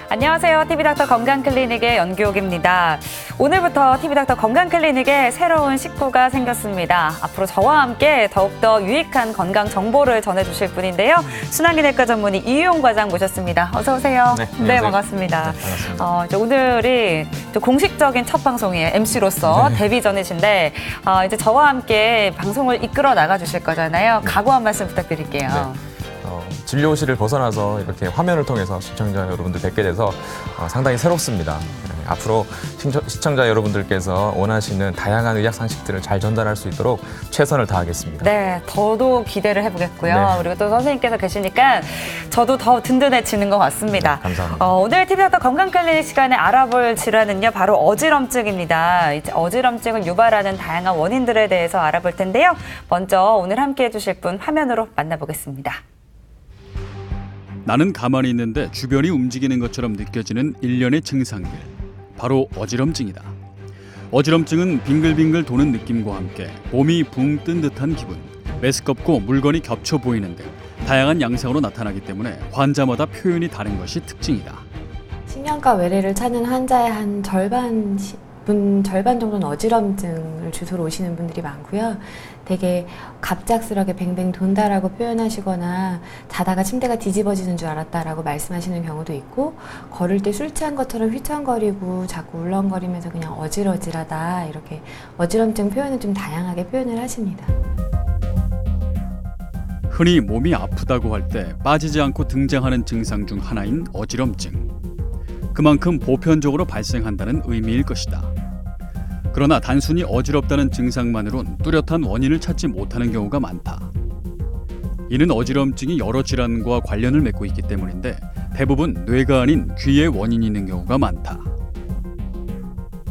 안녕하세요. TV닥터 건강클리닉의 연규옥입니다. 오늘부터 TV닥터 건강클리닉에 새로운 식구가 생겼습니다. 앞으로 저와 함께 더욱더 유익한 건강 정보를 전해주실 분인데요. 순환기내과 전문의 이유용 과장 모셨습니다. 어서 오세요. 네, 반갑습니다. 네, 반갑습니다. 이제 오늘이 공식적인 첫 방송이에요. MC로서 데뷔 전이신데 이제 저와 함께 방송을 이끌어 나가주실 거잖아요. 각오 한 말씀 부탁드릴게요. 네. 진료실을 벗어나서 이렇게 화면을 통해서 시청자 여러분들 뵙게 돼서 상당히 새롭습니다. 앞으로 시청자 여러분들께서 원하시는 다양한 의학 상식들을 잘 전달할 수 있도록 최선을 다하겠습니다. 네, 저도 기대를 해보겠고요. 네. 그리고 또 선생님께서 계시니까 저도 더 든든해지는 것 같습니다. 네, 감사합니다. 오늘 TV닥터 건강클리닉 시간에 알아볼 질환은요, 바로 어지럼증입니다. 이제 어지럼증을 유발하는 다양한 원인들에 대해서 알아볼 텐데요. 먼저 오늘 함께해 주실 분 화면으로 만나보겠습니다. 나는 가만히 있는데 주변이 움직이는 것처럼 느껴지는 일련의 증상들. 바로 어지럼증이다. 어지럼증은 빙글빙글 도는 느낌과 함께 몸이 붕 뜬 듯한 기분, 메스껍고 물건이 겹쳐 보이는 등 다양한 양상으로 나타나기 때문에 환자마다 표현이 다른 것이 특징이다. 신경과 외래를 찾는 환자의 한 절반 정도는 어지럼증을 주소로 오시는 분들이 많고요. 되게 갑작스럽게 뱅뱅 돈다라고 표현하시거나 자다가 침대가 뒤집어지는 줄 알았다라고 말씀하시는 경우도 있고, 걸을 때 술 취한 것처럼 휘청거리고 자꾸 울렁거리면서 그냥 어질어질하다, 이렇게 어지럼증 표현을 좀 다양하게 표현을 하십니다. 흔히 몸이 아프다고 할 때 빠지지 않고 등장하는 증상 중 하나인 어지럼증. 그만큼 보편적으로 발생한다는 의미일 것이다. 그러나 단순히 어지럽다는 증상만으론 뚜렷한 원인을 찾지 못하는 경우가 많다. 이는 어지럼증이 여러 질환과 관련을 맺고 있기 때문인데 대부분 뇌가 아닌 귀에 원인이 있는 경우가 많다.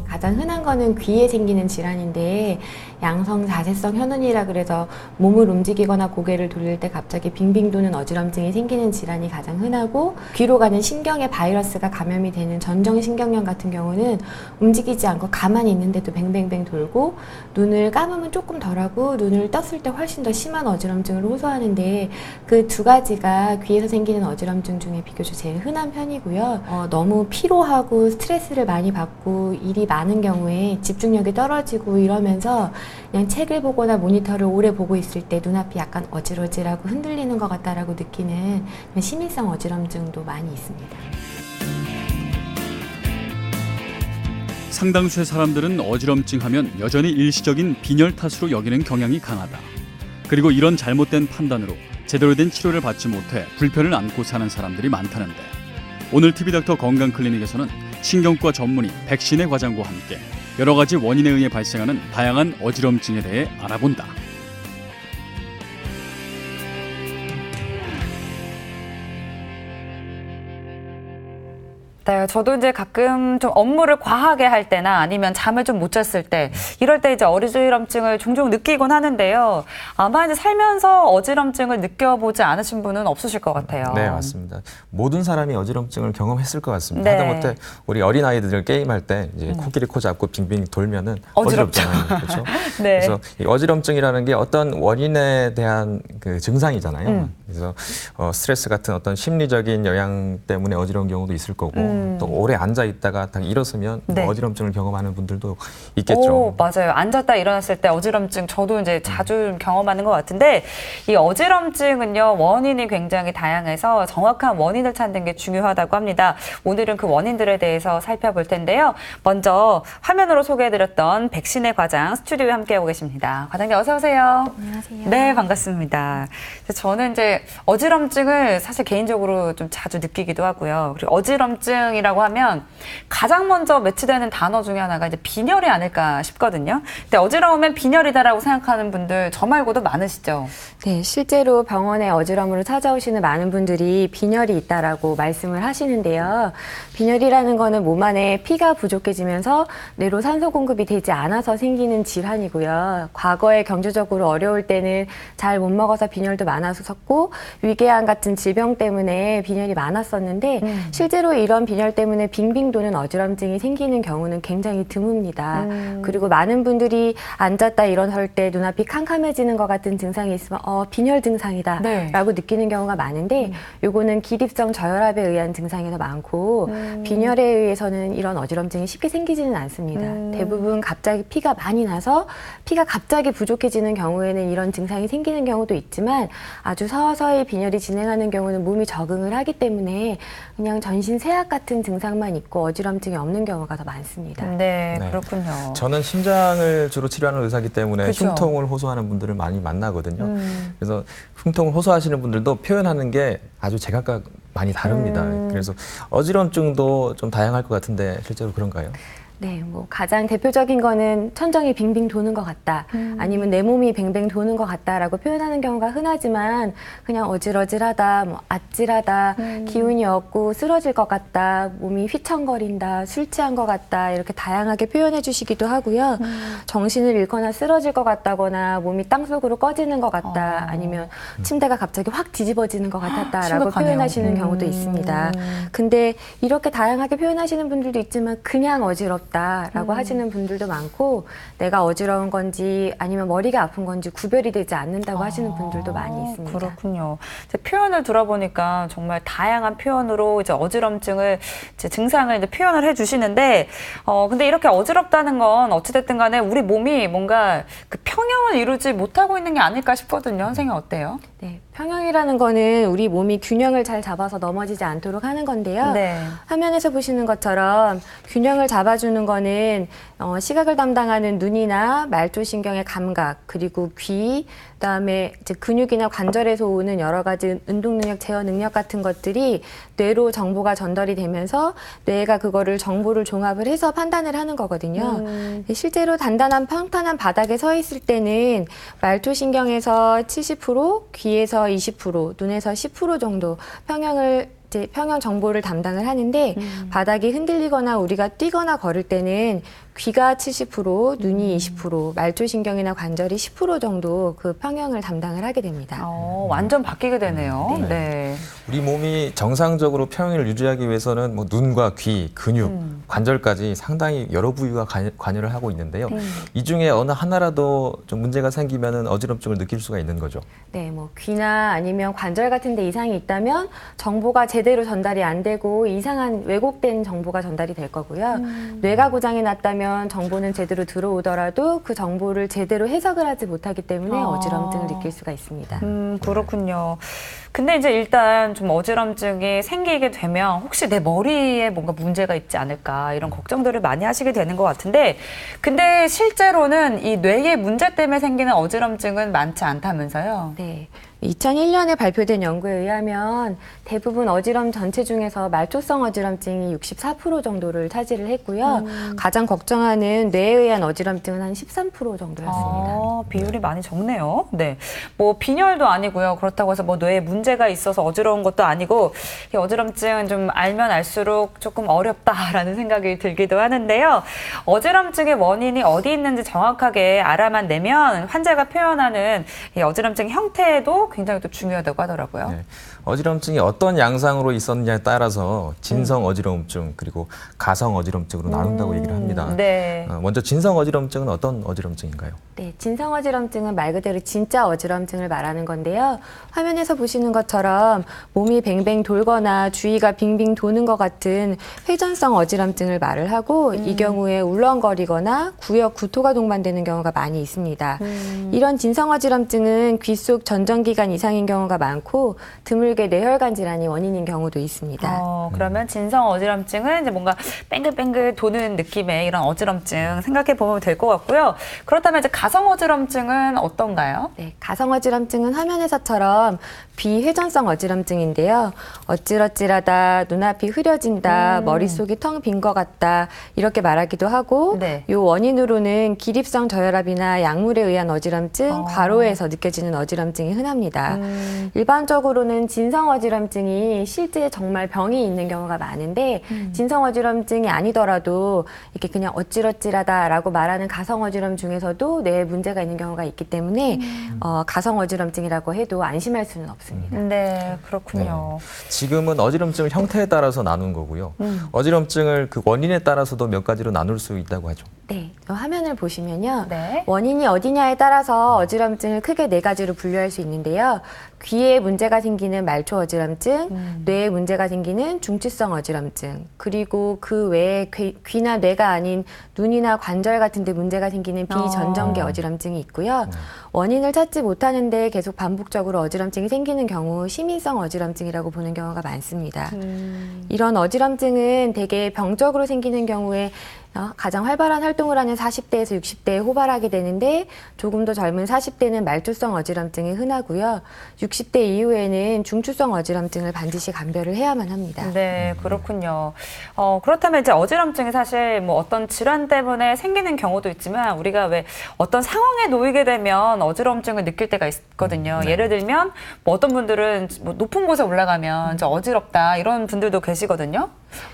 가장 흔한 거는 귀에 생기는 질환인데, 양성 자세성 현운이라 그래서 몸을 움직이거나 고개를 돌릴 때 갑자기 빙빙 도는 어지럼증이 생기는 질환이 가장 흔하고, 귀로 가는 신경에 바이러스가 감염이 되는 전정신경염 같은 경우는 움직이지 않고 가만히 있는데도 뱅뱅뱅 돌고, 눈을 감으면 조금 덜하고 눈을 떴을 때 훨씬 더 심한 어지럼증을 호소하는데, 그 두 가지가 귀에서 생기는 어지럼증 중에 비교적 제일 흔한 편이고요. 너무 피로하고 스트레스를 많이 받고 일이 많은 경우에 집중력이 떨어지고 이러면서 그냥 책을 보거나 모니터를 오래 보고 있을 때 눈앞이 약간 어질어질하고 흔들리는 것 같다라고 느끼는 그런 심의성 어지럼증도 많이 있습니다. 상당수의 사람들은 어지럼증 하면 여전히 일시적인 빈혈 탓으로 여기는 경향이 강하다. 그리고 이런 잘못된 판단으로 제대로 된 치료를 받지 못해 불편을 안고 사는 사람들이 많다는데, 오늘 TV닥터 건강클리닉에서는 신경과 전문의 백신의 과장과 함께 여러 가지 원인에 의해 발생하는 다양한 어지럼증에 대해 알아본다. 네, 저도 이제 가끔 좀 업무를 과하게 할 때나 아니면 잠을 좀 못 잤을 때, 이럴 때 이제 어지럼증을 종종 느끼곤 하는데요. 아마 이제 살면서 어지럼증을 느껴보지 않으신 분은 없으실 것 같아요. 네, 맞습니다. 모든 사람이 어지럼증을 경험했을 것 같습니다. 네. 하다못해 우리 어린아이들 게임할 때 이제 코끼리 코 잡고 빙빙 돌면은 어지럽죠. 어지럽잖아요. 그렇죠? 네. 그래서 이 어지럼증이라는 게 어떤 원인에 대한 그 증상이잖아요. 그래서 스트레스 같은 어떤 심리적인 영향 때문에 어지러운 경우도 있을 거고, 또 오래 앉아 있다가 딱 일어서면 네. 어지럼증을 경험하는 분들도 있겠죠. 오, 맞아요. 앉았다 일어났을 때 어지럼증 저도 이제 자주 경험하는 것 같은데, 이 어지럼증은요, 원인이 굉장히 다양해서 정확한 원인을 찾는 게 중요하다고 합니다. 오늘은 그 원인들에 대해서 살펴볼 텐데요. 먼저 화면으로 소개해드렸던 백신의 과장 스튜디오에 함께하고 계십니다. 과장님 어서 오세요. 안녕하세요. 네, 반갑습니다. 저는 이제 어지럼증을 사실 개인적으로 좀 자주 느끼기도 하고요. 그리고 어지럼증이라고 하면 가장 먼저 매치되는 단어 중에 하나가 이제 빈혈이 아닐까 싶거든요. 근데 어지러우면 빈혈이다라고 생각하는 분들 저 말고도 많으시죠? 네, 실제로 병원에 어지럼으로 찾아오시는 많은 분들이 빈혈이 있다라고 말씀을 하시는데요. 빈혈이라는 거는 몸 안에 피가 부족해지면서 뇌로 산소 공급이 되지 않아서 생기는 질환이고요. 과거에 경제적으로 어려울 때는 잘 못 먹어서 빈혈도 많았었고, 위궤양 같은 질병 때문에 빈혈이 많았었는데, 실제로 이런 빈혈 빈혈 때문에 빙빙 도는 어지럼증이 생기는 경우는 굉장히 드뭅니다. 그리고 많은 분들이 앉았다 일어설 때 눈앞이 캄캄해지는 것 같은 증상이 있으면 빈혈 증상이다 네. 라고 느끼는 경우가 많은데 요거는 기립성 저혈압에 의한 증상이 더 많고 빈혈에 의해서는 이런 어지럼증이 쉽게 생기지는 않습니다. 대부분 갑자기 피가 많이 나서 피가 갑자기 부족해지는 경우에는 이런 증상이 생기는 경우도 있지만 아주 서서히 빈혈이 진행하는 경우는 몸이 적응을 하기 때문에 그냥 전신 세약 같은 증상만 있고 어지럼증이 없는 경우가 더 많습니다. 네, 네. 그렇군요. 저는 심장을 주로 치료하는 의사이기 때문에 그쵸. 흉통을 호소하는 분들을 많이 만나거든요. 그래서 흉통을 호소하시는 분들도 표현하는 게 아주 제각각 많이 다릅니다. 그래서 어지럼증도 좀 다양할 것 같은데 실제로 그런가요? 네, 뭐 가장 대표적인 거는 천정이 빙빙 도는 것 같다, 아니면 내 몸이 뱅뱅 도는 것 같다라고 표현하는 경우가 흔하지만 그냥 어질어질하다, 뭐 아찔하다, 기운이 없고 쓰러질 것 같다, 몸이 휘청거린다, 술 취한 것 같다 이렇게 다양하게 표현해 주시기도 하고요. 정신을 잃거나 쓰러질 것 같다거나 몸이 땅속으로 꺼지는 것 같다, 아니면 침대가 갑자기 확 뒤집어지는 것 같았다라고 심각하네요. 표현하시는 경우도 있습니다. 근데 이렇게 다양하게 표현하시는 분들도 있지만 그냥 어지럽다라고 하시는 분들도 많고 내가 어지러운 건지 아니면 머리가 아픈 건지 구별이 되지 않는다고 하시는 분들도 많이 있습니다. 그렇군요. 이제 표현을 들어보니까 정말 다양한 표현으로 이제 어지럼증을 이제 증상을 이제 표현을 해주시는데, 근데 이렇게 어지럽다는 건 어찌됐든 간에 우리 몸이 뭔가 그 평형을 이루지 못하고 있는 게 아닐까 싶거든요. 선생님 어때요? 네, 평형이라는 거는 우리 몸이 균형을 잘 잡아서 넘어지지 않도록 하는 건데요. 네. 화면에서 보시는 것처럼 균형을 잡아주는 거는 시각을 담당하는 눈이나 말초신경의 감각, 그리고 귀, 그다음에 이제 근육이나 관절에서 오는 여러 가지 운동 능력, 제어 능력 같은 것들이 뇌로 정보가 전달이 되면서 뇌가 그거를 정보를 종합을 해서 판단을 하는 거거든요. 실제로 단단한 평탄한 바닥에 서 있을 때는 말초신경에서 70%, 귀에서 20%, 눈에서 10% 정도 평형 정보를 담당을 하는데 바닥이 흔들리거나 우리가 뛰거나 걸을 때는 귀가 70%, 눈이 20%, 말초신경이나 관절이 10% 정도 그 평형을 담당을 하게 됩니다. 완전 바뀌게 되네요. 네. 네. 우리 몸이 정상적으로 평형을 유지하기 위해서는 뭐 눈과 귀, 근육, 관절까지 상당히 여러 부위가 관여를 하고 있는데요. 이 중에 어느 하나라도 좀 문제가 생기면은 어지럼증을 느낄 수가 있는 거죠. 네, 뭐 귀나 아니면 관절 같은 데 이상이 있다면 정보가 제대로 전달이 안 되고 이상한 왜곡된 정보가 전달이 될 거고요. 뇌가 고장이 났다면 정보는 제대로 들어오더라도 그 정보를 제대로 해석을 하지 못하기 때문에 어지럼증을 느낄 수가 있습니다. 그렇군요. 근데 이제 일단 좀 어지럼증이 생기게 되면 혹시 내 머리에 뭔가 문제가 있지 않을까 이런 걱정들을 많이 하시게 되는 것 같은데, 근데 실제로는 이 뇌의 문제 때문에 생기는 어지럼증은 많지 않다면서요? 네. 2001년에 발표된 연구에 의하면 대부분 어지럼 전체 중에서 말초성 어지럼증이 64% 정도를 차지를 했고요. 가장 걱정하는 뇌에 의한 어지럼증은 한 13% 정도였습니다. 비율이 많이 적네요. 네. 뭐 빈혈도 아니고요. 그렇다고 해서 뭐 뇌에 문제가 있어서 어지러운 것도 아니고, 이 어지럼증은 좀 알면 알수록 조금 어렵다라는 생각이 들기도 하는데요. 어지럼증의 원인이 어디 있는지 정확하게 알아만 내면 환자가 표현하는 이 어지럼증 형태에도 굉장히 또 중요하다고 하더라고요. 네. 어지럼증이 어떤 양상으로 있었느냐에 따라서 진성 어지러움증 그리고 가성 어지럼증으로 나눈다고 얘기를 합니다. 네. 먼저 진성 어지럼증은 어떤 어지럼증인가요? 네, 진성 어지럼증은 말 그대로 진짜 어지럼증을 말하는 건데요. 화면에서 보시는 것처럼 몸이 뱅뱅 돌거나 주위가 빙빙 도는 것 같은 회전성 어지럼증을 말을 하고 이 경우에 울렁거리거나 구역 구토가 동반되는 경우가 많이 있습니다. 이런 진성 어지럼증은 귀 속 전정기관 이상인 경우가 많고 드물게 뇌혈관 질환이 원인인 경우도 있습니다. 그러면 진성 어지럼증은 이제 뭔가 뱅글뱅글 도는 느낌의 이런 어지럼증 생각해 보면 될 것 같고요. 그렇다면 이제 가성 어지럼증은 어떤가요? 네, 가성 어지럼증은 화면에서처럼 비회전성 어지럼증인데요. 어찌러찌하다, 눈앞이 흐려진다, 머릿속이 텅 빈 것 같다 이렇게 말하기도 하고 네. 이 원인으로는 기립성 저혈압이나 약물에 의한 어지럼증, 과로에서 느껴지는 어지럼증이 흔합니다. 일반적으로는 진성 어지럼증이 실제 정말 병이 있는 경우가 많은데 진성 어지럼증이 아니더라도 이렇게 그냥 어찌러찌하다라고 말하는 가성 어지럼 중에서도 뇌에 문제가 있는 경우가 있기 때문에 가성 어지럼증이라고 해도 안심할 수는 없습니다. 네, 그렇군요. 지금은 어지럼증을 형태에 따라서 나눈 거고요. 어지럼증을 그 원인에 따라서도 몇 가지로 나눌 수 있다고 하죠. 네, 이 화면을 보시면요. 네. 원인이 어디냐에 따라서 어지럼증을 크게 네 가지로 분류할 수 있는데요. 귀에 문제가 생기는 말초 어지럼증, 뇌에 문제가 생기는 중추성 어지럼증, 그리고 그 외에 귀나 뇌가 아닌 눈이나 관절 같은 데 문제가 생기는 비전정계 어지럼증이 있고요. 원인을 찾지 못하는데 계속 반복적으로 어지럼증이 생기는 경우 심인성 어지럼증이라고 보는 경우가 많습니다. 이런 어지럼증은 대개 병적으로 생기는 경우에 가장 활발한 활동을 하는 40대에서 60대에 호발하게 되는데 조금 더 젊은 40대는 말초성 어지럼증이 흔하고요. 60대 이후에는 중추성 어지럼증을 반드시 감별을 해야만 합니다. 네, 그렇군요. 그렇다면 이제 어지럼증이 사실 뭐 어떤 질환 때문에 생기는 경우도 있지만 우리가 왜 어떤 상황에 놓이게 되면 어지럼증을 느낄 때가 있거든요. 예를 들면 뭐 어떤 분들은 뭐 높은 곳에 올라가면 좀 어지럽다 이런 분들도 계시거든요.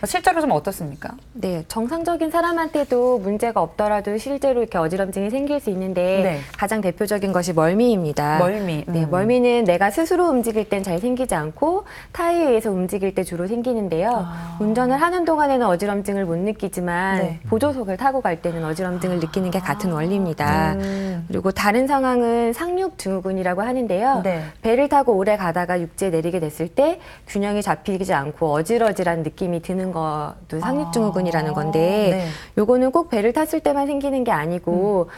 실제로 좀 어떻습니까? 네, 정상적인 사람한테도 문제가 없더라도 실제로 이렇게 어지럼증이 생길 수 있는데 네. 가장 대표적인 것이 멀미입니다. 멀미. 네, 멀미는 내가 스스로 움직일 땐 잘 생기지 않고 타에 의해서 움직일 때 주로 생기는데요. 운전을 하는 동안에는 어지럼증을 못 느끼지만 네. 보조석을 타고 갈 때는 어지럼증을 느끼는 게 같은 원리입니다. 그리고 다른 상황은 상륙증후군이라고 하는데요. 네. 배를 타고 오래 가다가 육지에 내리게 됐을 때 균형이 잡히지 않고 어질어질한 느낌이 드는 것도 상륙증후군이라는 건데 네. 요거는 꼭 배를 탔을 때만 생기는 게 아니고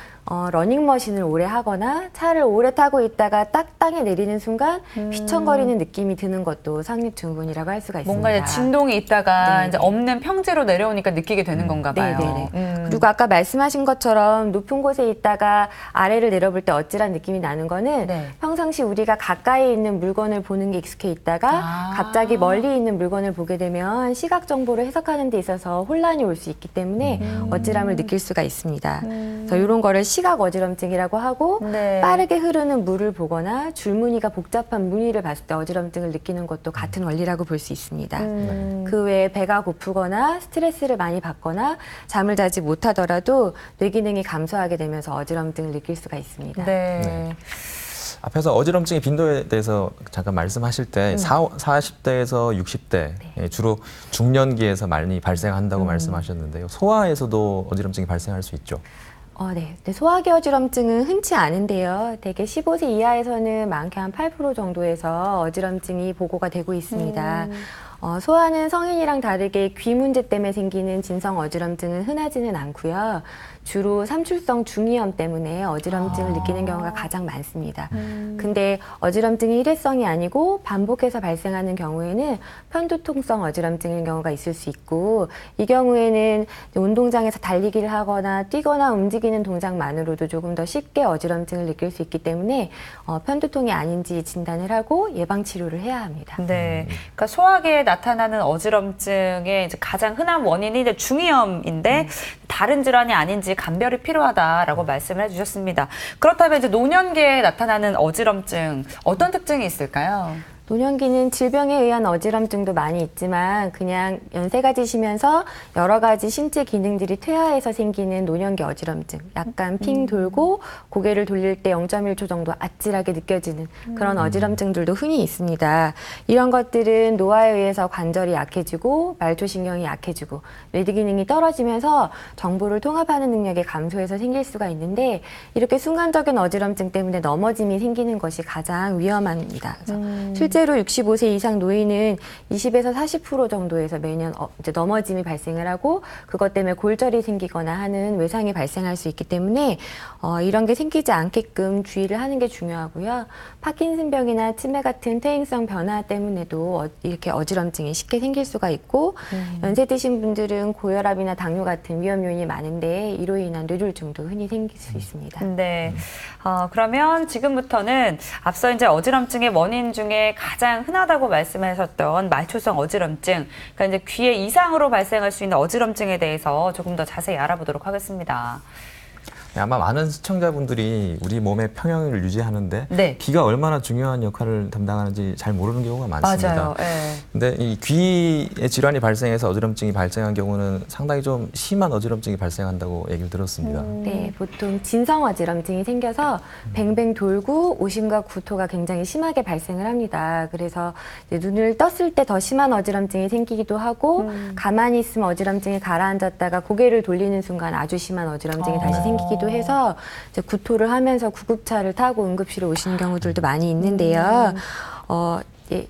러닝머신을 오래 하거나 차를 오래 타고 있다가 딱 땅에 내리는 순간 휘청거리는 느낌이 드는 것도 상륙증후군이라고 할 수가 있습니다. 뭔가 이제 진동이 있다가 네. 이제 없는 평지로 내려오니까 느끼게 되는 건가 봐요. 네네네. 그리고 아까 말씀하신 것처럼 높은 곳에 있다가 아래를 내려볼 때 어찔한 느낌이 나는 거는 네. 평상시 우리가 가까이 있는 물건을 보는 게 익숙해 있다가 갑자기 멀리 있는 물건을 보게 되면 시각 정보를 해석하는 데 있어서 혼란이 올 수 있기 때문에 어지럼을 느낄 수가 있습니다. 그래서 이런 거를 시각 어지럼증이라고 하고 네. 빠르게 흐르는 물을 보거나 줄무늬가 복잡한 무늬를 봤을 때 어지럼증을 느끼는 것도 같은 원리라고 볼 수 있습니다. 그 외에 배가 고프거나 스트레스를 많이 받거나 잠을 자지 못하더라도 뇌 기능이 감소하게 되면서 어지럼증을 느낄 수가 있습니다. 네. 앞에서 어지럼증의 빈도에 대해서 잠깐 말씀하실 때 40대에서 60대 주로 중년기에서 많이 발생한다고 말씀하셨는데요. 소아에서도 어지럼증이 발생할 수 있죠. 네. 소화기 어지럼증은 흔치 않은데요. 대개 15세 이하에서는 많게 한 8% 정도에서 어지럼증이 보고가 되고 있습니다. 소아는 성인이랑 다르게 귀 문제 때문에 생기는 진성 어지럼증은 흔하지는 않고요. 주로 삼출성 중이염 때문에 어지럼증을 느끼는 경우가 가장 많습니다. 근데 어지럼증이 일회성이 아니고 반복해서 발생하는 경우에는 편두통성 어지럼증인 경우가 있을 수 있고 이 경우에는 운동장에서 달리기를 하거나 뛰거나 움직이는 동작만으로도 조금 더 쉽게 어지럼증을 느낄 수 있기 때문에 편두통이 아닌지 진단을 하고 예방 치료를 해야 합니다. 네. 그러니까 소화기에 나타나는 어지럼증의 이제 가장 흔한 원인이 이제 중이염인데 다른 질환이 아닌지 감별이 필요하다라고 말씀을 해주셨습니다. 그렇다면 이제 노년기에 나타나는 어지럼증 어떤 특징이 있을까요? 노년기는 질병에 의한 어지럼증도 많이 있지만 그냥 연세가 드시면서 여러 가지 신체 기능들이 퇴화해서 생기는 노년기 어지럼증. 약간 핑 돌고 고개를 돌릴 때 0.1초 정도 아찔하게 느껴지는 그런 어지럼증들도 흔히 있습니다. 이런 것들은 노화에 의해서 관절이 약해지고 말초신경이 약해지고 뇌 기능이 떨어지면서 정보를 통합하는 능력이 감소해서 생길 수가 있는데 이렇게 순간적인 어지럼증 때문에 넘어짐이 생기는 것이 가장 위험합니다. 그래서 실제로 65세 이상 노인은 20에서 40% 정도에서 매년 이제 넘어짐이 발생을 하고 그것 때문에 골절이 생기거나 하는 외상이 발생할 수 있기 때문에 이런 게 생기지 않게끔 주의를 하는 게 중요하고요. 파킨슨병이나 치매 같은 퇴행성 변화 때문에도 이렇게 어지럼증이 쉽게 생길 수가 있고 연세 드신 분들은 고혈압이나 당뇨 같은 위험 요인이 많은데 이로 인한 뇌졸중도 흔히 생길 수 있습니다. 네. 그러면 지금부터는 앞서 이제 어지럼증의 원인 중에 가장 흔하다고 말씀하셨던 말초성 어지럼증, 그러니까 이제 귀의 이상으로 발생할 수 있는 어지럼증에 대해서 조금 더 자세히 알아보도록 하겠습니다. 아마 많은 시청자분들이 우리 몸의 평형을 유지하는데 네. 귀가 얼마나 중요한 역할을 담당하는지 잘 모르는 경우가 많습니다. 맞아요. 예. 근데 이 귀의 질환이 발생해서 어지럼증이 발생한 경우는 상당히 좀 심한 어지럼증이 발생한다고 얘기를 들었습니다. 네, 보통 진성 어지럼증이 생겨서 뱅뱅 돌고 오심과 구토가 굉장히 심하게 발생을 합니다. 그래서 이제 눈을 떴을 때 더 심한 어지럼증이 생기기도 하고 가만히 있으면 어지럼증이 가라앉았다가 고개를 돌리는 순간 아주 심한 어지럼증이 다시 생기기도 해서 이제 구토를 하면서 구급차를 타고 응급실에 오시는 경우들도 많이 있는데요. 이제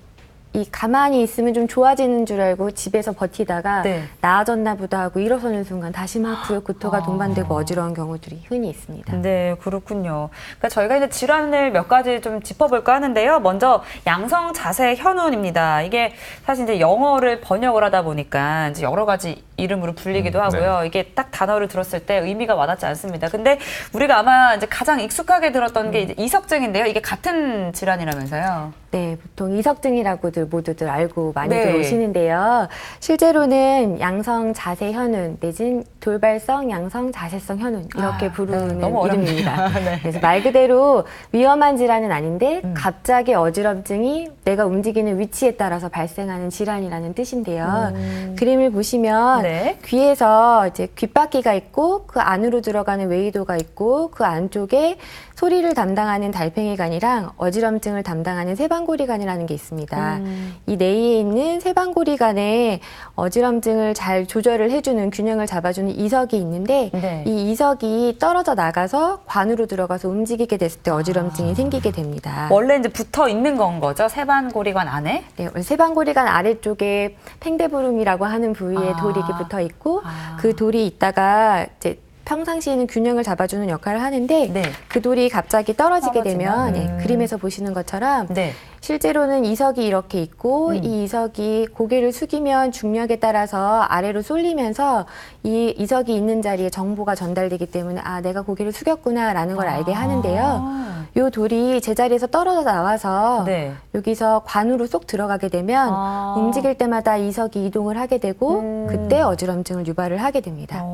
이 가만히 있으면 좀 좋아지는 줄 알고 집에서 버티다가 네. 나아졌나 보다 하고 일어서는 순간 다시 막 구토가 동반되고 어지러운 경우들이 흔히 있습니다. 네, 그렇군요. 그러니까 저희가 이제 질환을 몇 가지 좀 짚어볼까 하는데요. 먼저 양성 자세 현운입니다. 이게 사실 이제 영어를 번역을 하다 보니까 이제 여러 가지 이름으로 불리기도 하고요. 네. 이게 딱 단어를 들었을 때 의미가 와닿지 않습니다. 근데 우리가 아마 이제 가장 익숙하게 들었던 게 이제 이석증인데요. 이게 같은 질환이라면서요. 네, 보통 이석증이라고들 모두들 알고 많이들 네. 오시는데요. 실제로는 양성 자세 현운 내진 돌발성 양성 자세성 현운 이렇게 부르는 너무 어렵네요. 이름입니다. 네. 그래서 말 그대로 위험한 질환은 아닌데 갑자기 어지럼증이 내가 움직이는 위치에 따라서 발생하는 질환이라는 뜻인데요. 그림을 보시면 네. 귀에서 이제 귓바퀴가 있고 그 안으로 들어가는 웨이도가 있고 그 안쪽에 소리를 담당하는 달팽이관이랑 어지럼증을 담당하는 세방고리관이라는 게 있습니다. 이 내이에 있는 세방고리관에 어지럼증을 잘 조절을 해주는 균형을 잡아주는 이석이 있는데 네. 이 이석이 떨어져 나가서 관으로 들어가서 움직이게 됐을 때 어지럼증이 생기게 됩니다. 원래 이제 붙어 있는 건 거죠. 세반고리관 안에. 네, 세방고리관 아래쪽에 팽대부름이라고 하는 부위에 돌이 이렇게 붙어 있고 그 돌이 있다가 이제 평상시에는 균형을 잡아주는 역할을 하는데 네. 그 돌이 갑자기 떨어지게 떨어지면? 되면 그림에서 보시는 것처럼 네. 실제로는 이석이 이렇게 있고 이 이석이 고개를 숙이면 중력에 따라서 아래로 쏠리면서 이 이석이 있는 자리에 정보가 전달되기 때문에 아 내가 고개를 숙였구나라는 걸 알게 하는데요. 요 돌이 제자리에서 떨어져 나와서 네. 여기서 관으로 쏙 들어가게 되면 움직일 때마다 이석이 이동을 하게 되고 그때 어지럼증을 유발을 하게 됩니다.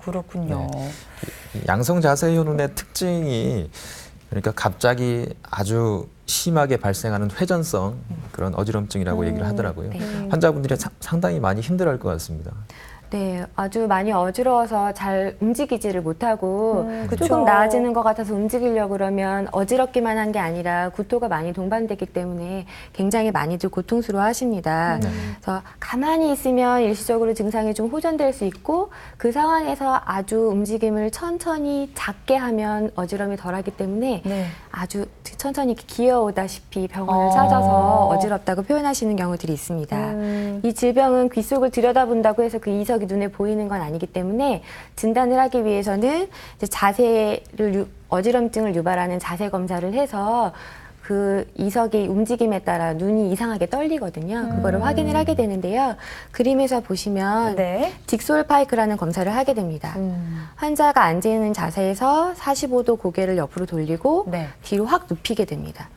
그렇군요. 양성 자세 현운의 특징이 그러니까 갑자기 아주 심하게 발생하는 회전성 그런 어지럼증이라고 얘기를 하더라고요. 네. 환자분들이 상당히 많이 힘들어할 것 같습니다. 네, 아주 많이 어지러워서 잘 움직이지를 못하고 그쵸. 조금 나아지는 것 같아서 움직이려고 그러면 어지럽기만 한 게 아니라 구토가 많이 동반되기 때문에 굉장히 많이들 고통스러워 하십니다. 그래서 가만히 있으면 일시적으로 증상이 좀 호전될 수 있고 그 상황에서 아주 움직임을 천천히 작게 하면 어지럼이 덜하기 때문에 네. 아주 천천히 이렇게 기어오다시피 병원을 찾아서 어지럽다고 표현하시는 경우들이 있습니다. 이 질병은 귀 속을 들여다본다고 해서 그 이석이 눈에 보이는 건 아니기 때문에 진단을 하기 위해서는 이제 자세를 어지럼증을 유발하는 자세 검사를 해서 그 이석의 움직임에 따라 눈이 이상하게 떨리거든요. 그거를 확인을 하게 되는데요. 그림에서 보시면 네. 딕솔파이크라는 검사를 하게 됩니다. 환자가 앉아있는 자세에서 45도 고개를 옆으로 돌리고 네. 뒤로 확 눕히게 됩니다.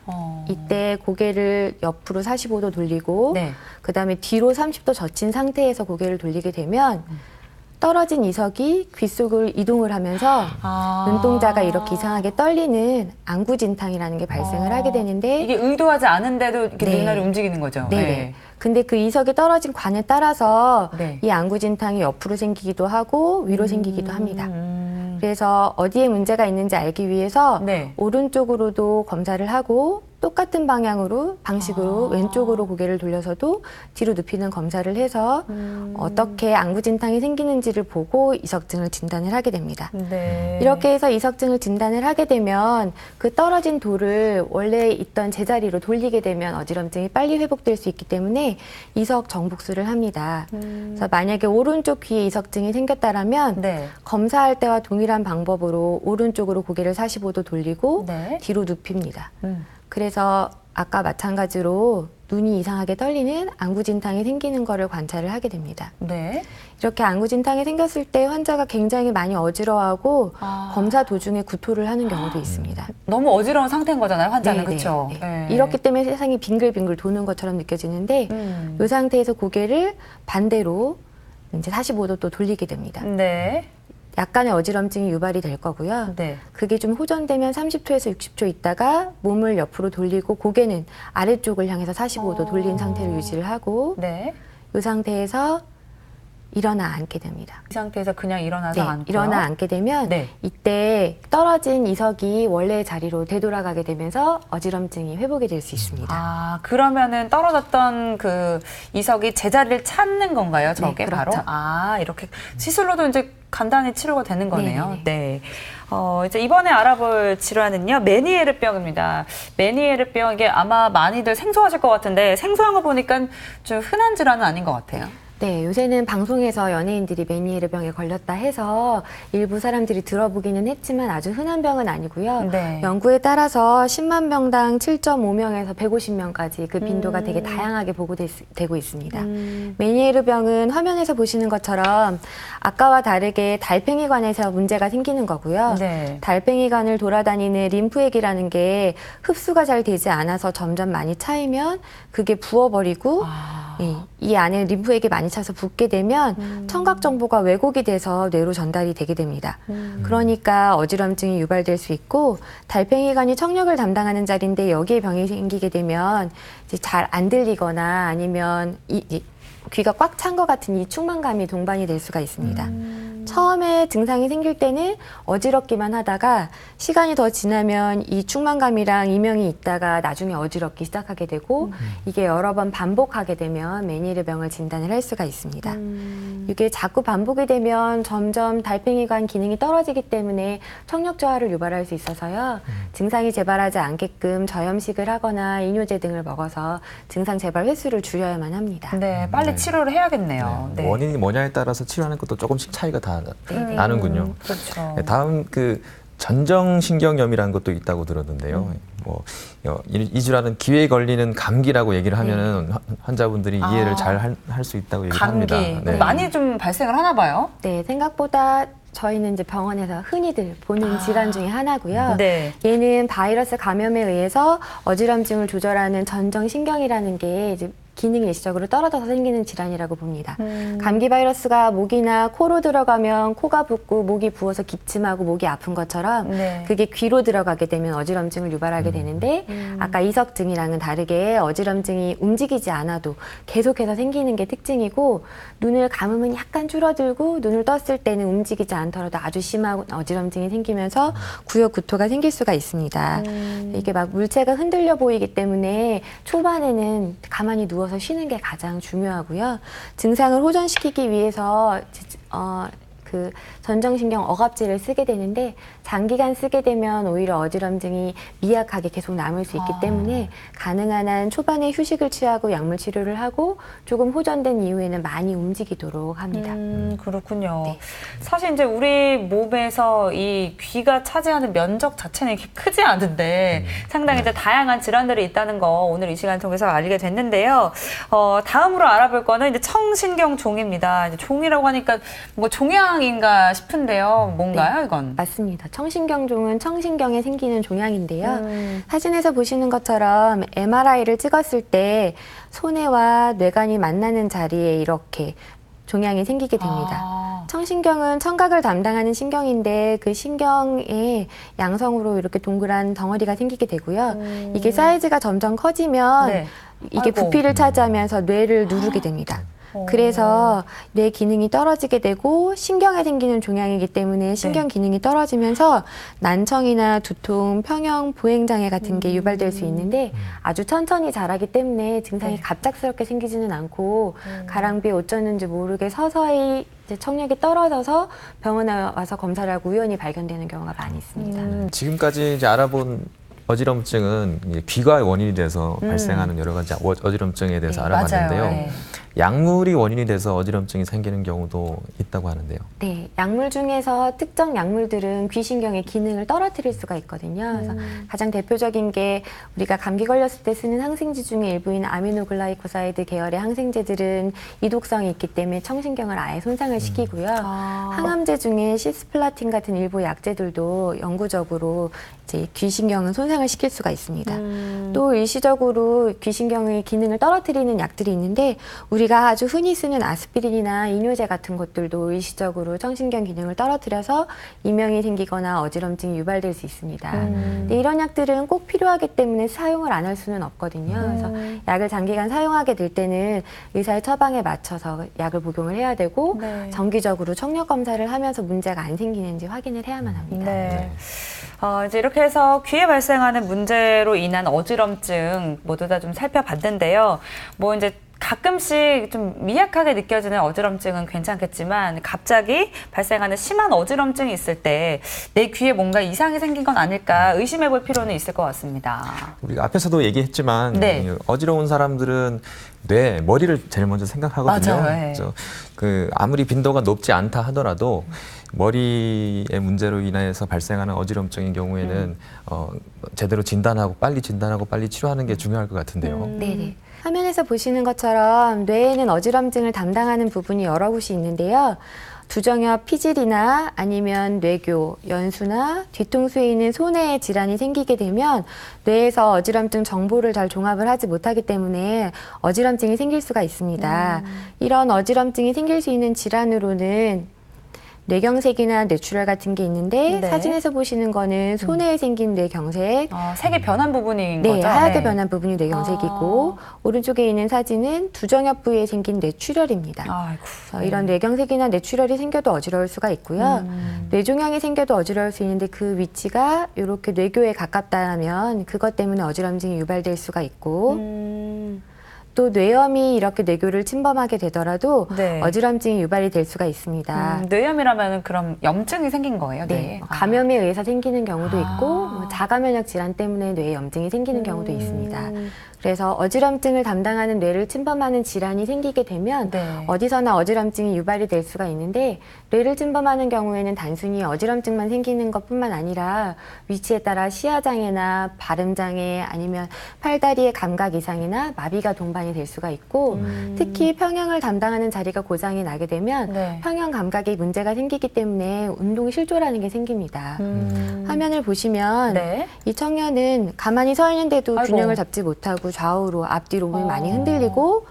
이때 고개를 옆으로 45도 돌리고 네. 그 다음에 뒤로 30도 젖힌 상태에서 고개를 돌리게 되면 떨어진 이석이 귀 속을 이동을 하면서 눈동자가 이렇게 이상하게 떨리는 안구진탕이라는 게 발생을 하게 되는데 이게 의도하지 않은데도 이렇게 네. 눈알이 움직이는 거죠. 네네. 근데 그 이석이 떨어진 관에 따라서 네. 이 안구진탕이 옆으로 생기기도 하고 위로 생기기도 합니다. 그래서 어디에 문제가 있는지 알기 위해서 네. 오른쪽으로도 검사를 하고 똑같은 방식으로 왼쪽으로 고개를 돌려서도 뒤로 눕히는 검사를 해서 어떻게 안구진탕이 생기는지를 보고 이석증을 진단을 하게 됩니다. 네. 이렇게 해서 이석증을 진단을 하게 되면 그 떨어진 돌을 원래 있던 제자리로 돌리게 되면 어지럼증이 빨리 회복될 수 있기 때문에 이석 정복수를 합니다. 그래서 만약에 오른쪽 귀에 이석증이 생겼다라면 네. 검사할 때와 동일한 방법으로 오른쪽으로 고개를 45도 돌리고 네. 뒤로 눕힙니다. 그래서 아까 마찬가지로 눈이 이상하게 떨리는 안구진탕이 생기는 거를 관찰을 하게 됩니다. 네. 이렇게 안구진탕이 생겼을 때 환자가 굉장히 많이 어지러워하고 검사 도중에 구토를 하는 경우도 있습니다. 너무 어지러운 상태인 거잖아요, 환자는. 네, 그렇죠. 네, 네. 이렇기 때문에 세상이 빙글빙글 도는 것처럼 느껴지는데 이 상태에서 고개를 반대로 이제 45도 또 돌리게 됩니다. 네. 약간의 어지럼증이 유발이 될 거고요. 네. 그게 좀 호전되면 30초에서 60초 있다가 몸을 옆으로 돌리고 고개는 아래쪽을 향해서 45도 돌린 상태를 유지를 하고 네. 이 상태에서 일어나 앉게 됩니다. 이 상태에서 그냥 일어나서 네, 앉고요. 일어나 앉게 되면 네. 이때 떨어진 이석이 원래의 자리로 되돌아가게 되면서 어지럼증이 회복이 될 수 있습니다. 아, 그러면은 떨어졌던 그 이석이 제자리를 찾는 건가요? 저게 네, 바로? 그렇죠. 아, 이렇게 시술로도 이제 간단히 치료가 되는 거네요. 네네네. 네. 이제 이번에 알아볼 질환은요, 메니에르병입니다. 메니에르병, 이게 아마 많이들 생소하실 것 같은데, 생소한 거 보니까 좀 흔한 질환은 아닌 것 같아요. 네, 요새는 방송에서 연예인들이 메니에르병에 걸렸다 해서 일부 사람들이 들어보기는 했지만 아주 흔한 병은 아니고요. 네. 연구에 따라서 10만 명당 7.5명에서 150명까지 그 빈도가 되게 다양하게 보고되고 있습니다. 메니에르병은 화면에서 보시는 것처럼 아까와 다르게 달팽이관에서 문제가 생기는 거고요. 네. 달팽이관을 돌아다니는 림프액이라는 게 흡수가 잘 되지 않아서 점점 많이 차이면 그게 부어버리고 이 안에 림프액이 많이 차서 붓게 되면 청각 정보가 왜곡이 돼서 뇌로 전달이 되게 됩니다. 그러니까 어지럼증이 유발될 수 있고 달팽이관이 청력을 담당하는 자리인데 여기에 병이 생기게 되면 이제 잘 안 들리거나 아니면 귀가 꽉 찬 것 같은 이 충만감이 동반이 될 수가 있습니다. 처음에 증상이 생길 때는 어지럽기만 하다가 시간이 더 지나면 이 충만감이랑 이명이 있다가 나중에 어지럽기 시작하게 되고 이게 여러 번 반복하게 되면 메니에르병을 진단을 할 수가 있습니다. 이게 자꾸 반복이 되면 점점 달팽이관 기능이 떨어지기 때문에 청력 저하를 유발할 수 있어서요. 증상이 재발하지 않게끔 저염식을 하거나 이뇨제 등을 먹어서 증상 재발 횟수를 줄여야만 합니다. 네, 빨리 네. 치료를 해야겠네요. 네. 원인이 뭐냐에 따라서 치료하는 것도 조금씩 차이가 다 나는군요. 그렇죠. 네, 다음 그 전정신경염이라는 것도 있다고 들었는데요. 이 질환은 귀에 걸리는 감기라고 얘기를 하면은 환자분들이 이해를 잘 할 수 있다고 얘기를 감기. 합니다. 네. 많이 좀 발생을 하나 봐요. 네, 생각보다 저희는 이제 병원에서 흔히들 보는 질환 중에 하나고요. 네. 얘는 바이러스 감염에 의해서 어지럼증을 조절하는 전정신경이라는 게 이제 기능이 일시적으로 떨어져서 생기는 질환이라고 봅니다. 감기 바이러스가 목이나 코로 들어가면 코가 붓고 목이 부어서 기침하고 목이 아픈 것처럼 네. 그게 귀로 들어가게 되면 어지럼증을 유발하게 되는데 아까 이석증이랑은 다르게 어지럼증이 움직이지 않아도 계속해서 생기는 게 특징이고 눈을 감으면 약간 줄어들고 눈을 떴을 때는 움직이지 않더라도 아주 심한 어지럼증이 생기면서 구역 구토가 생길 수가 있습니다. 이게 막 물체가 흔들려 보이기 때문에 초반에는 가만히 누워서 쉬는 게 가장 중요하고요. 증상을 호전시키기 위해서 그 전정신경 억압제를 쓰게 되는데 장기간 쓰게 되면 오히려 어지럼증이 미약하게 계속 남을 수 있기 때문에 가능한 한 초반에 휴식을 취하고 약물 치료를 하고 조금 호전된 이후에는 많이 움직이도록 합니다. 그렇군요. 네. 사실 이제 우리 몸에서 이 귀가 차지하는 면적 자체는 이렇게 크지 않은데 상당히 이제 다양한 질환들이 있다는 거 오늘 이 시간 통해서 알게 됐는데요. 다음으로 알아볼 거는 이제 청신경 종입니다. 이제 종이라고 하니까 뭐 종양인가 싶은데요. 뭔가요, 네. 이건? 맞습니다. 청신경종은 청신경에 생기는 종양인데요. 사진에서 보시는 것처럼 MRI를 찍었을 때 손해와 뇌관이 만나는 자리에 이렇게 종양이 생기게 됩니다. 청신경은 청각을 담당하는 신경인데 그 신경에 양성으로 이렇게 동그란 덩어리가 생기게 되고요. 이게 사이즈가 점점 커지면 네. 이게 아이고. 부피를 차지하면서 뇌를 누르게 됩니다. 그래서 뇌 기능이 떨어지게 되고 신경에 생기는 종양이기 때문에 신경 기능이 떨어지면서 난청이나 두통, 평형, 보행장애 같은 게 유발될 수 있는데 아주 천천히 자라기 때문에 증상이 갑작스럽게 생기지는 않고 가랑비에 어쩌는지 모르게 서서히 이제 청력이 떨어져서 병원에 와서 검사를 하고 우연히 발견되는 경우가 많이 있습니다. 지금까지 이제 알아본 어지럼증은 이제 귀가 원인이 돼서 발생하는 여러 가지 어지럼증에 대해서 네, 알아봤는데요. 맞아요. 네. 약물이 원인이 돼서 어지럼증이 생기는 경우도 있다고 하는데요. 네, 약물 중에서 특정 약물들은 귀신경의 기능을 떨어뜨릴 수가 있거든요. 그래서 가장 대표적인 게 우리가 감기 걸렸을 때 쓰는 항생제 중에 일부인 아미노글라이코사이드 계열의 항생제들은 이독성이 있기 때문에 청신경을 아예 손상을 시키고요. 항암제 중에 시스플라틴 같은 일부 약제들도 영구적으로 이제 귀신경은 손상을 시킬 수가 있습니다. 또 일시적으로 귀신경의 기능을 떨어뜨리는 약들이 있는데 우리 우리가 아주 흔히 쓰는 아스피린이나 이뇨제 같은 것들도 일시적으로 청신경 기능을 떨어뜨려서 이명이 생기거나 어지럼증이 유발될 수 있습니다. 근데 이런 약들은 꼭 필요하기 때문에 사용을 안 할 수는 없거든요. 그래서 약을 장기간 사용하게 될 때는 의사의 처방에 맞춰서 약을 복용을 해야 되고 네. 정기적으로 청력 검사를 하면서 문제가 안 생기는지 확인을 해야만 합니다. 네. 이제 이렇게 해서 귀에 발생하는 문제로 인한 어지럼증 모두 다 좀 살펴봤는데요. 뭐 이제 가끔씩 좀 미약하게 느껴지는 어지럼증은 괜찮겠지만 갑자기 발생하는 심한 어지럼증이 있을 때 내 귀에 뭔가 이상이 생긴 건 아닐까 의심해 볼 필요는 있을 것 같습니다. 우리가 앞에서도 얘기했지만 네. 이 어지러운 사람들은 뇌, 머리를 제일 먼저 생각하거든요. 맞아요. 네. 그래서 아무리 빈도가 높지 않다 하더라도 머리의 문제로 인해서 발생하는 어지럼증인 경우에는 제대로 진단하고 빨리 치료하는 게 중요할 것 같은데요. 네네. 화면에서 보시는 것처럼 뇌에는 어지럼증을 담당하는 부분이 여러 곳이 있는데요. 두정엽 피질이나 아니면 뇌교, 연수나 뒤통수에 있는 손에 질환이 생기게 되면 뇌에서 어지럼증 정보를 잘 종합을 하지 못하기 때문에 어지럼증이 생길 수가 있습니다. 이런 어지럼증이 생길 수 있는 질환으로는 뇌경색이나 뇌출혈 같은 게 있는데 네. 사진에서 보시는 거는 손에 생긴 뇌경색, 색이 변한 부분인 네, 거죠? 하얗게 네. 변한 부분이 뇌경색이고 오른쪽에 있는 사진은 두정엽 부위에 생긴 뇌출혈입니다. 아이고. 그래서 이런 뇌경색이나 뇌출혈이 생겨도 어지러울 수가 있고요. 뇌종양이 생겨도 어지러울 수 있는데 그 위치가 이렇게 뇌교에 가깝다면 그것 때문에 어지럼증이 유발될 수가 있고 또 뇌염이 이렇게 뇌교를 침범하게 되더라도 네. 어지럼증이 유발이 될 수가 있습니다. 뇌염이라면 그럼 염증이 생긴 거예요? 네, 뇌에? 감염에 의해서 생기는 경우도 있고 뭐 자가면역 질환 때문에 뇌에 염증이 생기는 경우도 있습니다. 그래서 어지럼증을 담당하는 뇌를 침범하는 질환이 생기게 되면 네. 어디서나 어지럼증이 유발이 될 수가 있는데 뇌를 침범하는 경우에는 단순히 어지럼증만 생기는 것뿐만 아니라 위치에 따라 시야장애나 발음장애 아니면 팔다리의 감각 이상이나 마비가 동반이 될 수가 있고 특히 평형을 담당하는 자리가 고장이 나게 되면 네. 평형 감각에 문제가 생기기 때문에 운동 실조라는 게 생깁니다. 화면을 보시면 네. 이 청년은 가만히 서 있는데도 아이고. 균형을 잡지 못하고 좌우로 앞뒤로 몸이 많이 흔들리고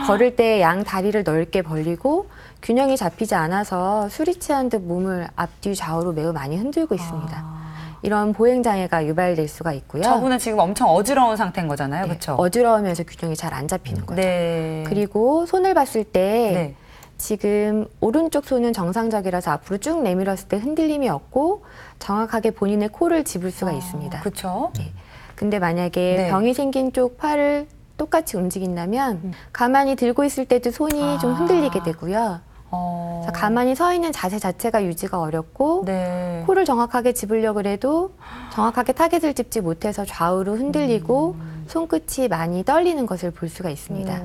걸을 때 양 다리를 넓게 벌리고 균형이 잡히지 않아서 술이 취한 듯 몸을 앞뒤 좌우로 매우 많이 흔들고 있습니다. 이런 보행장애가 유발될 수가 있고요. 저분은 지금 엄청 어지러운 상태인 거잖아요. 네, 그렇죠? 어지러우면서 균형이 잘 안 잡히는 거죠. 네. 그리고 손을 봤을 때 네. 지금 오른쪽 손은 정상적이라서 앞으로 쭉 내밀었을 때 흔들림이 없고 정확하게 본인의 코를 집을 수가 있습니다. 그렇죠. 근데 만약에 네. 병이 생긴 쪽 팔을 똑같이 움직인다면 가만히 들고 있을 때도 손이 좀 흔들리게 되고요. 그래서 가만히 서 있는 자세 자체가 유지가 어렵고 네. 코를 정확하게 집으려고 해도 정확하게 타겟을 집지 못해서 좌우로 흔들리고 손끝이 많이 떨리는 것을 볼 수가 있습니다.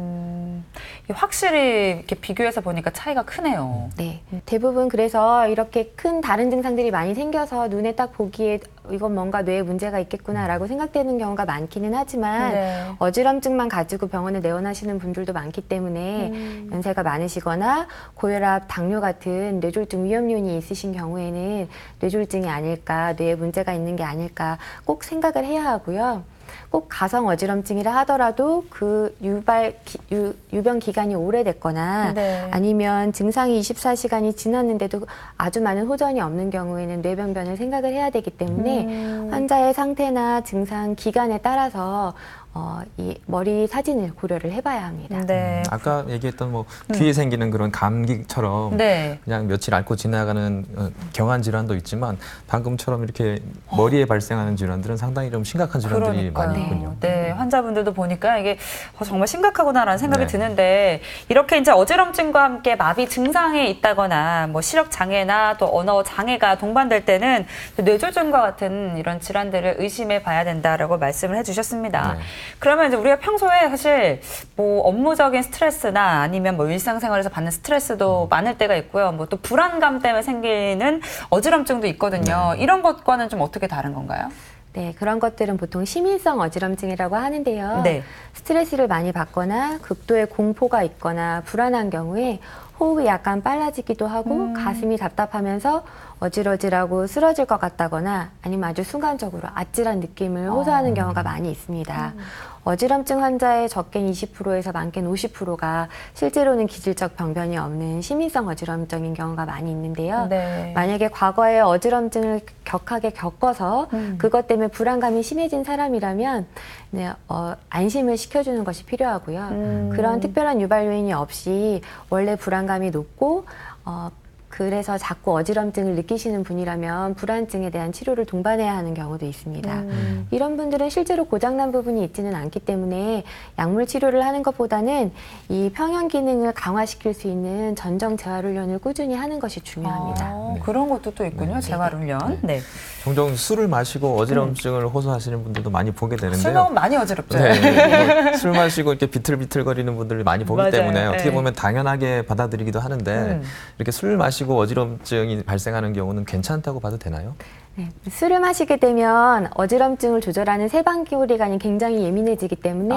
확실히 이렇게 비교해서 보니까 차이가 크네요. 네. 대부분 그래서 이렇게 큰 다른 증상들이 많이 생겨서 눈에 딱 보기에 이건 뭔가 뇌에 문제가 있겠구나라고 생각되는 경우가 많기는 하지만 네. 어지럼증만 가지고 병원에 내원하시는 분들도 많기 때문에 연세가 많으시거나 고혈압, 당뇨 같은 뇌졸중 위험 요인이 있으신 경우에는 뇌졸중이 아닐까, 뇌에 문제가 있는 게 아닐까 꼭 생각을 해야 하고요. 꼭 가성 어지럼증이라 하더라도 그 유병 기간이 오래됐거나 네. 아니면 증상이 24시간이 지났는데도 아주 많은 호전이 없는 경우에는 뇌병변을 생각을 해야 되기 때문에 환자의 상태나 증상 기간에 따라서 이 머리 사진을 고려를 해봐야 합니다. 네. 아까 얘기했던 뭐 귀에 생기는 그런 감기처럼 네. 그냥 며칠 앓고 지나가는 경한 질환도 있지만 방금처럼 이렇게 머리에 발생하는 질환들은 상당히 좀 심각한 질환들이 그러니까요. 많이 있군요. 네, 환자분들도 보니까 이게 정말 심각하구나라는 생각이 네. 드는데 이렇게 이제 어지럼증과 함께 마비 증상이 있다거나 뭐 시력 장애나 또 언어 장애가 동반될 때는 뇌졸중과 같은 이런 질환들을 의심해 봐야 된다라고 말씀을 해주셨습니다. 네. 그러면 이제 우리가 평소에 사실 뭐 업무적인 스트레스나 아니면 뭐 일상생활에서 받는 스트레스도 많을 때가 있고요. 뭐 또 불안감 때문에 생기는 어지럼증도 있거든요. 이런 것과는 좀 어떻게 다른 건가요? 네, 그런 것들은 보통 시민성 어지럼증이라고 하는데요. 네. 스트레스를 많이 받거나 극도의 공포가 있거나 불안한 경우에 호흡이 약간 빨라지기도 하고 가슴이 답답하면서 어질어질하고 쓰러질 것 같다거나 아니면 아주 순간적으로 아찔한 느낌을 호소하는 경우가 많이 있습니다. 어지럼증 환자의 적게는 20%에서 많게는 50%가 실제로는 기질적 병변이 없는 심인성 어지럼증인 경우가 많이 있는데요. 네. 만약에 과거에 어지럼증을 격하게 겪어서 그것 때문에 불안감이 심해진 사람이라면 네, 안심을 시켜주는 것이 필요하고요. 그런 특별한 유발 요인이 없이 원래 불안감이 높고 그래서 자꾸 어지럼증을 느끼시는 분이라면 불안증에 대한 치료를 동반해야 하는 경우도 있습니다. 이런 분들은 실제로 고장난 부분이 있지는 않기 때문에 약물 치료를 하는 것보다는 이 평형 기능을 강화시킬 수 있는 전정 재활 훈련을 꾸준히 하는 것이 중요합니다. 네. 그런 것도 또 있군요. 네. 재활훈련. 네. 종종 술을 마시고 어지럼증을 호소하시는 분들도 많이 보게 되는데요. 술 먹으면 많이 어지럽죠. 네, 뭐술 마시고 이렇게 비틀비틀거리는 분들을 많이 보기 맞아요. 때문에 어떻게 네. 보면 당연하게 받아들이기도 하는데 이렇게 술 마시고 어지럼증이 발생하는 경우는 괜찮다고 봐도 되나요? 네, 술을 마시게 되면 어지럼증을 조절하는 세방기관이 굉장히 예민해지기 때문에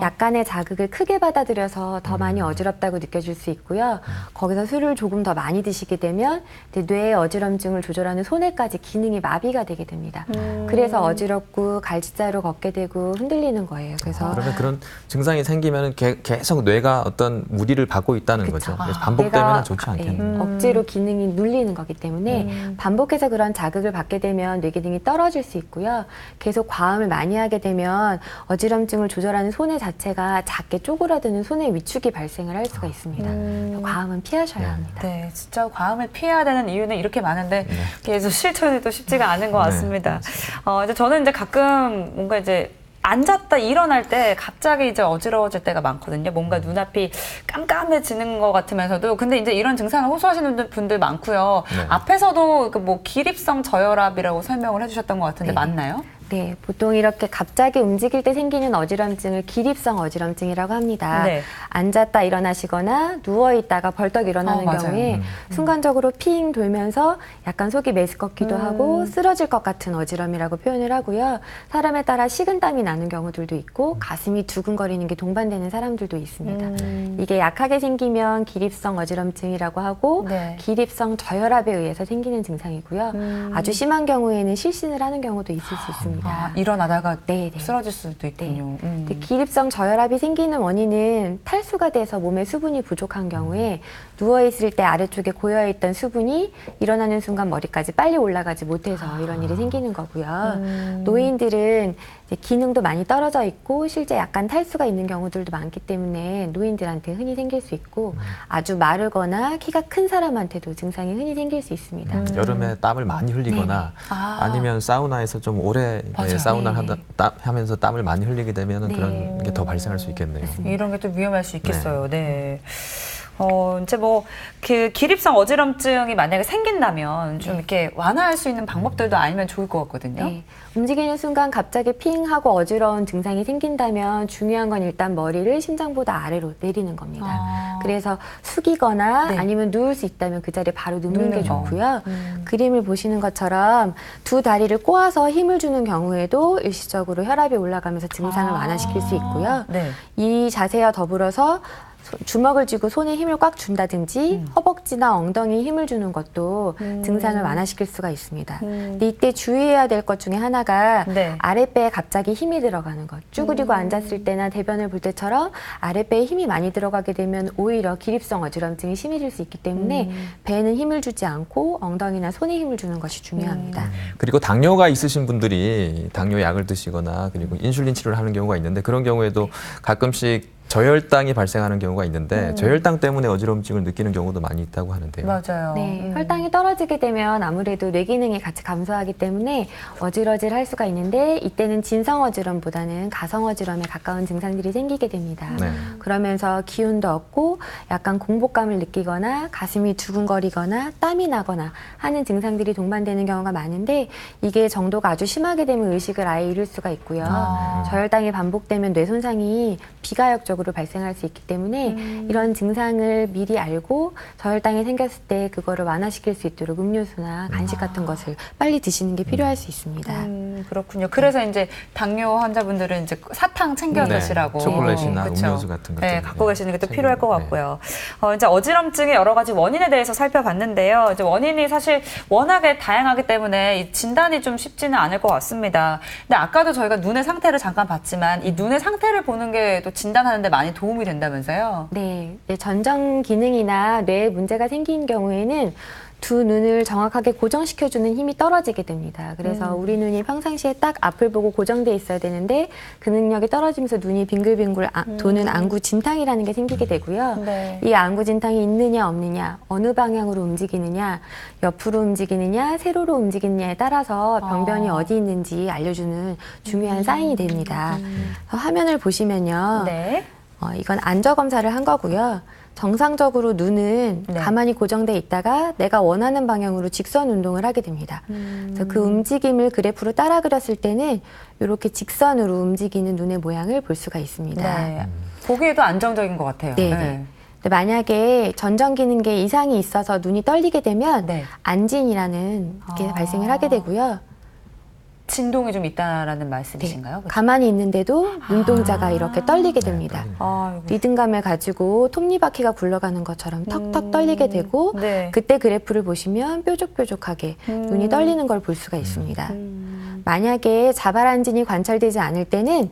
약간의 자극을 크게 받아들여서 더 많이 어지럽다고 느껴질 수 있고요. 거기서 술을 조금 더 많이 드시게 되면 뇌의 어지럼증을 조절하는 소뇌까지 기능이 마비가 되게 됩니다. 그래서 어지럽고 갈지자로 걷게 되고 흔들리는 거예요. 그래서 그러면 그런 증상이 생기면 계속 뇌가 어떤 무리를 받고 있다는 그쵸. 거죠. 그래서 반복되면 뇌가, 좋지 않겠네요. 억지로 기능이 눌리는 거기 때문에 반복해서 그런 자극을 받게 되면 뇌 기능이 떨어질 수 있고요. 계속 과음을 많이 하게 되면 어지럼증을 조절하는 소뇌 자체가 작게 쪼그라드는 소뇌 위축이 발생을 할 수가 있습니다. 과음은 피하셔야 합니다. 네, 진짜 과음을 피해야 되는 이유는 이렇게 많은데 계속 실천이 또 쉽지가 않은 것 같습니다. 이제 저는 이제 가끔 뭔가 이제 앉았다 일어날 때 갑자기 이제 어지러워질 때가 많거든요. 뭔가 눈앞이 깜깜해지는 것 같으면서도 근데 이제 이런 증상을 호소하시는 분들 많고요. 네. 앞에서도 그 뭐 기립성 저혈압이라고 설명을 해주셨던 것 같은데 네. 맞나요? 네, 보통 이렇게 갑자기 움직일 때 생기는 어지럼증을 기립성 어지럼증이라고 합니다. 네. 앉았다 일어나시거나 누워있다가 벌떡 일어나는 맞아요. 경우에 순간적으로 핑 돌면서 약간 속이 메스껍기도 하고 쓰러질 것 같은 어지럼이라고 표현을 하고요. 사람에 따라 식은땀이 나는 경우들도 있고 가슴이 두근거리는 게 동반되는 사람들도 있습니다. 이게 약하게 생기면 기립성 어지럼증이라고 하고 네. 기립성 저혈압에 의해서 생기는 증상이고요. 아주 심한 경우에는 실신을 하는 경우도 있을 수 있습니다. 일어나다가 네, 네. 쓰러질 수도 있군요. 근데 기립성 저혈압이 생기는 원인은 탈수가 돼서 몸에 수분이 부족한 경우에 누워있을 때 아래쪽에 고여있던 수분이 일어나는 순간 머리까지 빨리 올라가지 못해서 이런 일이 생기는 거고요. 노인들은 이제 기능도 많이 떨어져 있고 실제 약간 탈수가 있는 경우들도 많기 때문에 노인들한테 흔히 생길 수 있고 아주 마르거나 키가 큰 사람한테도 증상이 흔히 생길 수 있습니다. 여름에 땀을 많이 흘리거나 아니면 사우나에서 좀 오래 맞아요. 사우나를 네. 하면서 땀을 많이 흘리게 되면 네. 그런 게 더 발생할 수 있겠네요. 이런 게 또 위험할 수 있겠어요. 네. 이제 뭐, 그 기립성 어지럼증이 만약에 생긴다면 좀 이렇게 완화할 수 있는 방법들도 알면 좋을 것 같거든요. 네. 움직이는 순간 갑자기 핑 하고 어지러운 증상이 생긴다면 중요한 건 일단 머리를 심장보다 아래로 내리는 겁니다. 그래서 숙이거나 네. 아니면 누울 수 있다면 그 자리에 바로 눕는 게 눕는 거. 좋고요. 그림을 보시는 것처럼 두 다리를 꼬아서 힘을 주는 경우에도 일시적으로 혈압이 올라가면서 증상을 완화시킬 수 있고요. 네. 이 자세와 더불어서 주먹을 쥐고 손에 힘을 꽉 준다든지 허벅지나 엉덩이에 힘을 주는 것도 증상을 완화시킬 수가 있습니다. 근데 이때 주의해야 될 것 중에 하나가 네. 아랫배에 갑자기 힘이 들어가는 것. 쭈그리고 앉았을 때나 대변을 볼 때처럼 아랫배에 힘이 많이 들어가게 되면 오히려 기립성 어지럼증이 심해질 수 있기 때문에 배에는 힘을 주지 않고 엉덩이나 손에 힘을 주는 것이 중요합니다. 그리고 당뇨가 있으신 분들이 당뇨 약을 드시거나 그리고 인슐린 치료를 하는 경우가 있는데 그런 경우에도 가끔씩 저혈당이 발생하는 경우가 있는데 저혈당 때문에 어지럼증을 느끼는 경우도 많이 있다고 하는데요. 맞아요. 네, 혈당이 떨어지게 되면 아무래도 뇌 기능이 같이 감소하기 때문에 어지러질 할 수가 있는데 이때는 진성 어지럼보다는 가성 어지럼에 가까운 증상들이 생기게 됩니다. 네. 그러면서 기운도 없고 약간 공복감을 느끼거나 가슴이 두근거리거나 땀이 나거나 하는 증상들이 동반되는 경우가 많은데 이게 정도가 아주 심하게 되면 의식을 아예 잃을 수가 있고요. 저혈당이 반복되면 뇌 손상이 비가역적으로 발생할 수 있기 때문에 이런 증상을 미리 알고 저혈당이 생겼을 때 그거를 완화시킬 수 있도록 음료수나 간식 같은 것을 빨리 드시는 게 필요할 수 있습니다. 그렇군요. 그래서 이제 당뇨 환자분들은 이제 사탕 챙겨 네, 드시라고. 초콜릿이나 그쵸? 음료수 같은 것들. 네, 갖고 계시는 게 또 챙기고, 필요할 것 네. 같고요. 이제 어지럼증의 여러 가지 원인에 대해서 살펴봤는데요. 이제 원인이 사실 워낙에 다양하기 때문에 이 진단이 좀 쉽지는 않을 것 같습니다. 근데 아까도 저희가 눈의 상태를 잠깐 봤지만 이 눈의 상태를 보는 게 또 진단하는 데 많이 도움이 된다면서요? 네, 전정 기능이나 뇌에 문제가 생긴 경우에는 두 눈을 정확하게 고정시켜주는 힘이 떨어지게 됩니다. 그래서 우리 눈이 평상시에 딱 앞을 보고 고정돼 있어야 되는데 그 능력이 떨어지면서 눈이 빙글빙글 도는 안구진탕이라는 게 생기게 되고요. 네. 이 안구진탕이 있느냐 없느냐, 어느 방향으로 움직이느냐, 옆으로 움직이느냐, 세로로 움직이느냐에 따라서 병변이 어디 있는지 알려주는 중요한 사인이 됩니다. 화면을 보시면요. 네. 이건 안저 검사를 한 거고요. 정상적으로 눈은 네. 가만히 고정돼 있다가 내가 원하는 방향으로 직선 운동을 하게 됩니다. 그래서 그 움직임을 그래프로 따라 그렸을 때는 이렇게 직선으로 움직이는 눈의 모양을 볼 수가 있습니다. 네. 보기에도 안정적인 것 같아요. 네, 네. 근데 만약에 전정 기능에 이상이 있어서 눈이 떨리게 되면 네. 안진이라는 게 발생을 하게 되고요. 진동이 좀 있다라는 말씀이신가요? 그쵸? 가만히 있는데도 눈동자가 이렇게 떨리게 됩니다. 아이고. 리듬감을 가지고 톱니바퀴가 굴러가는 것처럼 턱턱 떨리게 되고 네. 그때 그래프를 보시면 뾰족뾰족하게 눈이 떨리는 걸 볼 수가 있습니다. 만약에 자발안진이 관찰되지 않을 때는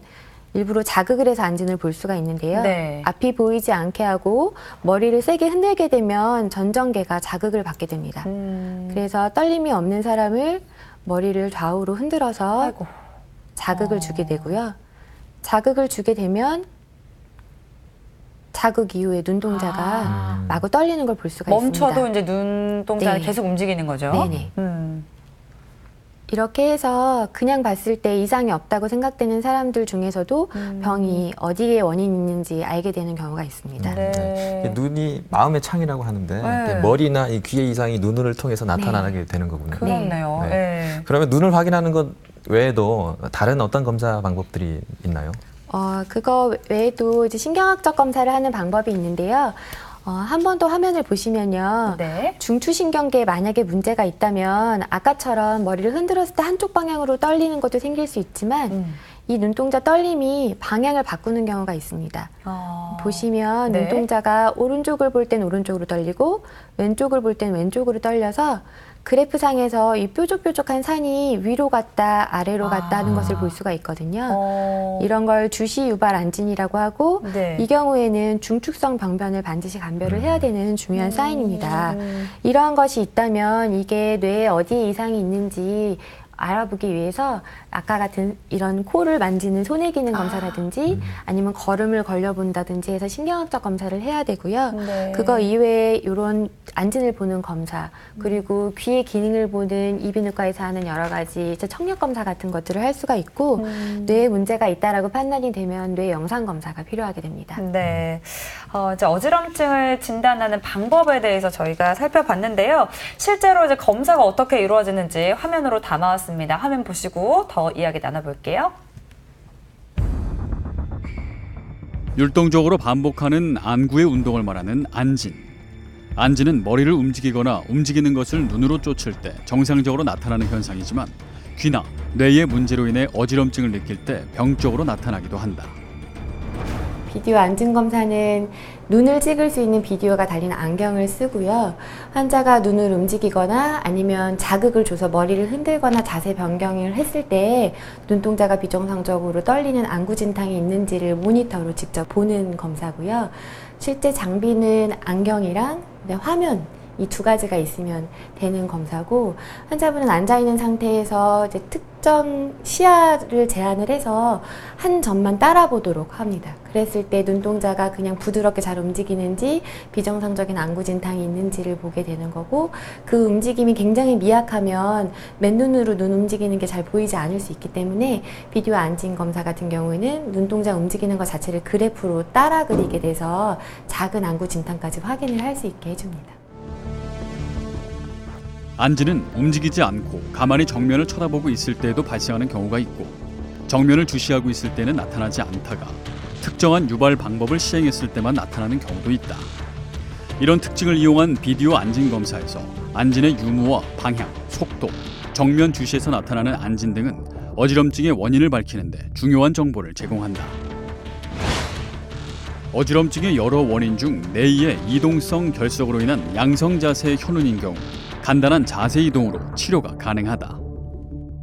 일부러 자극을 해서 안진을 볼 수가 있는데요. 네. 앞이 보이지 않게 하고 머리를 세게 흔들게 되면 전정계가 자극을 받게 됩니다. 그래서 떨림이 없는 사람을 머리를 좌우로 흔들어서 아이고. 자극을 주게 되고요. 자극을 주게 되면 자극 이후에 눈동자가 마구 떨리는 걸 볼 수가 멈춰도 있습니다. 이제 눈동자가 네. 계속 움직이는 거죠? 네네. 이렇게 해서 그냥 봤을 때 이상이 없다고 생각되는 사람들 중에서도 병이 어디에 원인이 있는지 알게 되는 경우가 있습니다. 네. 눈이 마음의 창이라고 하는데 네. 머리나 이 귀의 이상이 눈을 통해서 나타나게 되는 거군요. 그렇네요. 네. 네. 그러면 눈을 확인하는 것 외에도 다른 어떤 검사 방법들이 있나요? 그거 외에도 이제 신경학적 검사를 하는 방법이 있는데요. 한 번 더 화면을 보시면요. 네. 중추신경계에 만약에 문제가 있다면 아까처럼 머리를 흔들었을 때 한쪽 방향으로 떨리는 것도 생길 수 있지만 이 눈동자 떨림이 방향을 바꾸는 경우가 있습니다. 보시면 네. 눈동자가 오른쪽을 볼 땐 오른쪽으로 떨리고 왼쪽을 볼 땐 왼쪽으로 떨려서 그래프상에서 이 뾰족뾰족한 산이 위로 갔다 아래로 갔다 하는 것을 볼 수가 있거든요. 이런 걸 주시유발 안진이라고 하고 네. 이 경우에는 중축성 병변을 반드시 감별을 해야 되는 중요한 사인입니다. 이러한 것이 있다면 이게 뇌에 어디에 이상이 있는지 알아보기 위해서 아까 같은 이런 코를 만지는 손의 기능 검사라든지 아니면 걸음을 걸려본다든지 해서 신경학적 검사를 해야 되고요. 네. 그거 이외에 이런 안진을 보는 검사 그리고 귀의 기능을 보는 이비인후과에서 하는 여러 가지 청력 검사 같은 것들을 할 수가 있고 뇌에 문제가 있다라고 판단이 되면 뇌 영상 검사가 필요하게 됩니다. 네. 이제 어지럼증을 진단하는 방법에 대해서 저희가 살펴봤는데요. 실제로 이제 검사가 어떻게 이루어지는지 화면으로 담아왔습니다. 화면 보시고 더 이야기 나눠볼게요. 율동적으로 반복하는 안구의 운동을 말하는 안진. 안진은 머리를 움직이거나 움직이는 것을 눈으로 쫓을 때 정상적으로 나타나는 현상이지만 귀나 뇌의 문제로 인해 어지럼증을 느낄 때 병적으로 나타나기도 한다. 비디오 안진 검사는 눈을 찍을 수 있는 비디오가 달린 안경을 쓰고요. 환자가 눈을 움직이거나 아니면 자극을 줘서 머리를 흔들거나 자세 변경을 했을 때 눈동자가 비정상적으로 떨리는 안구진탕이 있는지를 모니터로 직접 보는 검사고요. 실제 장비는 안경이랑 화면 이 두 가지가 있으면 되는 검사고 환자분은 앉아있는 상태에서 이제 특정 시야를 제한을 해서 한 점만 따라보도록 합니다. 그랬을 때 눈동자가 그냥 부드럽게 잘 움직이는지 비정상적인 안구진탕이 있는지를 보게 되는 거고 그 움직임이 굉장히 미약하면 맨눈으로 눈 움직이는 게 잘 보이지 않을 수 있기 때문에 비디오 안진 검사 같은 경우에는 눈동자 움직이는 것 자체를 그래프로 따라 그리게 돼서 작은 안구진탕까지 확인을 할 수 있게 해줍니다. 안진은 움직이지 않고 가만히 정면을 쳐다보고 있을 때에도 발생하는 경우가 있고 정면을 주시하고 있을 때는 나타나지 않다가 특정한 유발 방법을 시행했을 때만 나타나는 경우도 있다. 이런 특징을 이용한 비디오 안진 검사에서 안진의 유무와 방향, 속도, 정면 주시에서 나타나는 안진 등은 어지럼증의 원인을 밝히는 데 중요한 정보를 제공한다. 어지럼증의 여러 원인 중 뇌의 이동성 결석으로 인한 양성 자세 현운인 경우 간단한 자세 이동으로 치료가 가능하다.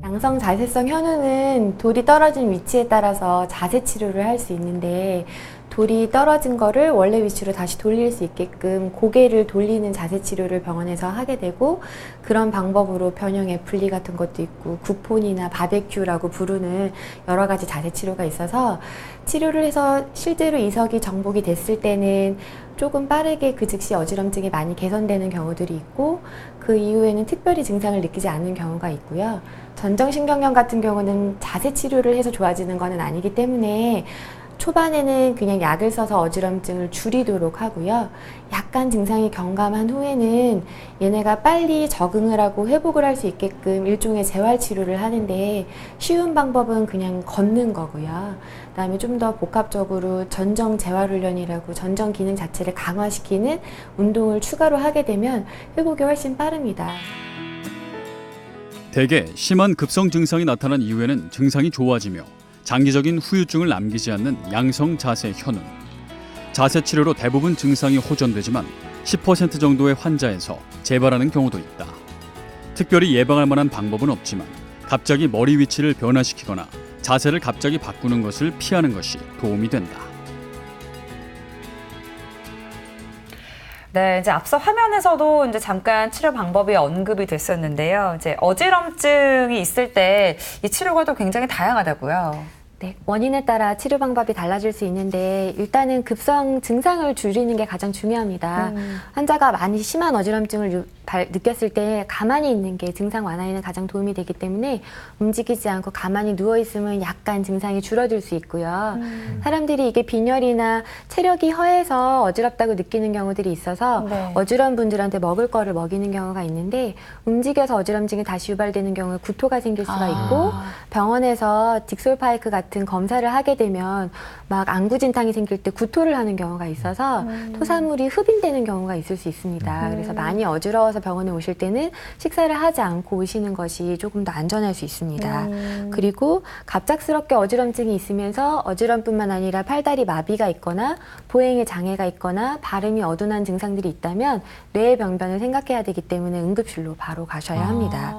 양성 자세성 현우는 돌이 떨어진 위치에 따라서 자세 치료를 할 수 있는데 돌이 떨어진 거를 원래 위치로 다시 돌릴 수 있게끔 고개를 돌리는 자세 치료를 병원에서 하게 되고 그런 방법으로 변형의 분리 같은 것도 있고 구폰이나 바베큐라고 부르는 여러 가지 자세 치료가 있어서 치료를 해서 실제로 이석이 정복이 됐을 때는 조금 빠르게 그 즉시 어지럼증이 많이 개선되는 경우들이 있고 그 이후에는 특별히 증상을 느끼지 않는 경우가 있고요. 전정신경염 같은 경우는 자세 치료를 해서 좋아지는 것은 아니기 때문에 초반에는 그냥 약을 써서 어지럼증을 줄이도록 하고요. 약간 증상이 경감한 후에는 얘네가 빨리 적응을 하고 회복을 할 수 있게끔 일종의 재활 치료를 하는데 쉬운 방법은 그냥 걷는 거고요. 그다음에 좀 더 복합적으로 전정 재활 훈련이라고 전정 기능 자체를 강화시키는 운동을 추가로 하게 되면 회복이 훨씬 빠릅니다. 대개 심한 급성 증상이 나타난 이후에는 증상이 좋아지며 장기적인 후유증을 남기지 않는 양성 자세 현운. 자세 치료로 대부분 증상이 호전되지만 10% 정도의 환자에서 재발하는 경우도 있다. 특별히 예방할 만한 방법은 없지만 갑자기 머리 위치를 변화시키거나 자세를 갑자기 바꾸는 것을 피하는 것이 도움이 된다. 네, 이제 앞서 화면에서도 이제 잠깐 치료 방법이 언급이 됐었는데요. 이제 어지럼증이 있을 때 이 치료가 또 굉장히 다양하다고요. 네, 원인에 따라 치료 방법이 달라질 수 있는데 일단은 급성 증상을 줄이는 게 가장 중요합니다. 환자가 많이 심한 어지럼증을 느꼈을 때 가만히 있는 게 증상 완화에는 가장 도움이 되기 때문에 움직이지 않고 가만히 누워있으면 약간 증상이 줄어들 수 있고요. 사람들이 이게 빈혈이나 체력이 허해서 어지럽다고 느끼는 경우들이 있어서 네. 어지러운 분들한테 먹을 거를 먹이는 경우가 있는데 움직여서 어지럼증이 다시 유발되는 경우에 구토가 생길 수가 있고 병원에서 딕솔파이크 같은 검사를 하게 되면 막 안구진탕이 생길 때 구토를 하는 경우가 있어서 토사물이 흡인되는 경우가 있을 수 있습니다. 그래서 많이 어지러워서 병원에 오실 때는 식사를 하지 않고 오시는 것이 조금 더 안전할 수 있습니다. 그리고 갑작스럽게 어지럼증이 있으면서 어지럼뿐만 아니라 팔다리 마비가 있거나 보행에 장애가 있거나 발음이 어둔한 증상들이 있다면 뇌의 병변을 생각해야 되기 때문에 응급실로 바로 가셔야 합니다.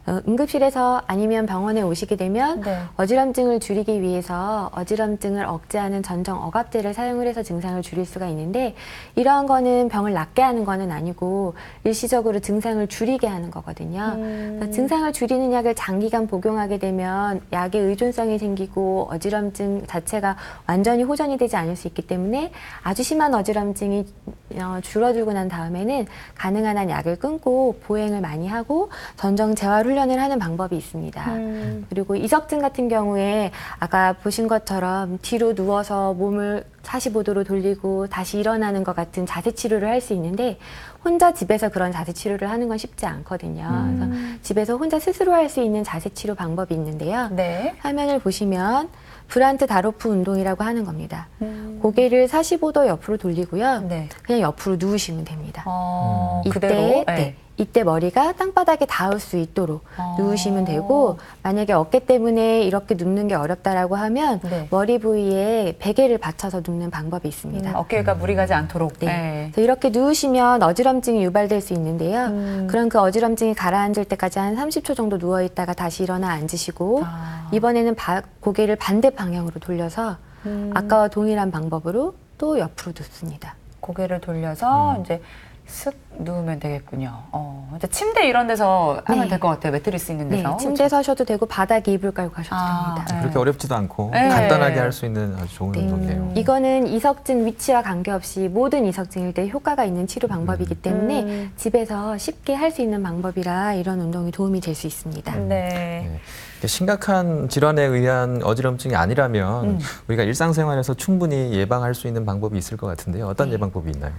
응급실에서 아니면 병원에 오시게 되면 네. 어지럼증을 줄이기 위해서 어지럼증을 억제하는 전정 억압제를 사용을 해서 증상을 줄일 수가 있는데 이러한 거는 병을 낫게 하는 거는 아니고 일시적으로 증상을 줄이게 하는 거거든요. 그래서 증상을 줄이는 약을 장기간 복용하게 되면 약의 의존성이 생기고 어지럼증 자체가 완전히 호전이 되지 않을 수 있기 때문에 아주 심한 어지럼증이 줄어들고 난 다음에는 가능한 한 약을 끊고 보행을 많이 하고 전정 재활 훈련을 하는 방법이 있습니다. 그리고 이석증 같은 경우에 아까 보신 것처럼 뒤로 누워서 몸을 45도로 돌리고 다시 일어나는 것 같은 자세 치료를 할 수 있는데 혼자 집에서 그런 자세 치료를 하는 건 쉽지 않거든요. 그래서 집에서 혼자 스스로 할 수 있는 자세 치료 방법이 있는데요. 네. 화면을 보시면 브란트 다로프 운동이라고 하는 겁니다. 고개를 45도 옆으로 돌리고요. 네. 그냥 옆으로 누우시면 됩니다. 그대로. 이때, 네. 이때 머리가 땅바닥에 닿을 수 있도록 누우시면 되고 만약에 어깨 때문에 이렇게 눕는 게 어렵다라고 하면 네. 머리 부위에 베개를 받쳐서 눕는 방법이 있습니다. 어깨가 무리 가지 않도록. 네. 네. 그래서 이렇게 누우시면 어지럼증이 유발될 수 있는데요. 그런 그 어지럼증이 가라앉을 때까지 한 30초 정도 누워 있다가 다시 일어나 앉으시고 이번에는 고개를 반대 방향으로 돌려서 아까와 동일한 방법으로 또 옆으로 눕습니다. 고개를 돌려서 이제 쓱 누우면 되겠군요. 이제 침대 이런 데서 하면 네. 될 것 같아요. 매트리스 있는 네, 데서. 침대 서셔도 되고 바닥에 이불 깔고 가셔도 됩니다. 네. 그렇게 어렵지도 않고 네. 간단하게 할 수 있는 아주 좋은 운동이에요. 이거는 이석증 위치와 관계없이 모든 이석증일 때 효과가 있는 치료 방법이기 때문에 집에서 쉽게 할 수 있는 방법이라 이런 운동이 도움이 될 수 있습니다. 네. 네. 심각한 질환에 의한 어지럼증이 아니라면 우리가 일상생활에서 충분히 예방할 수 있는 방법이 있을 것 같은데요. 어떤 예방법이 있나요?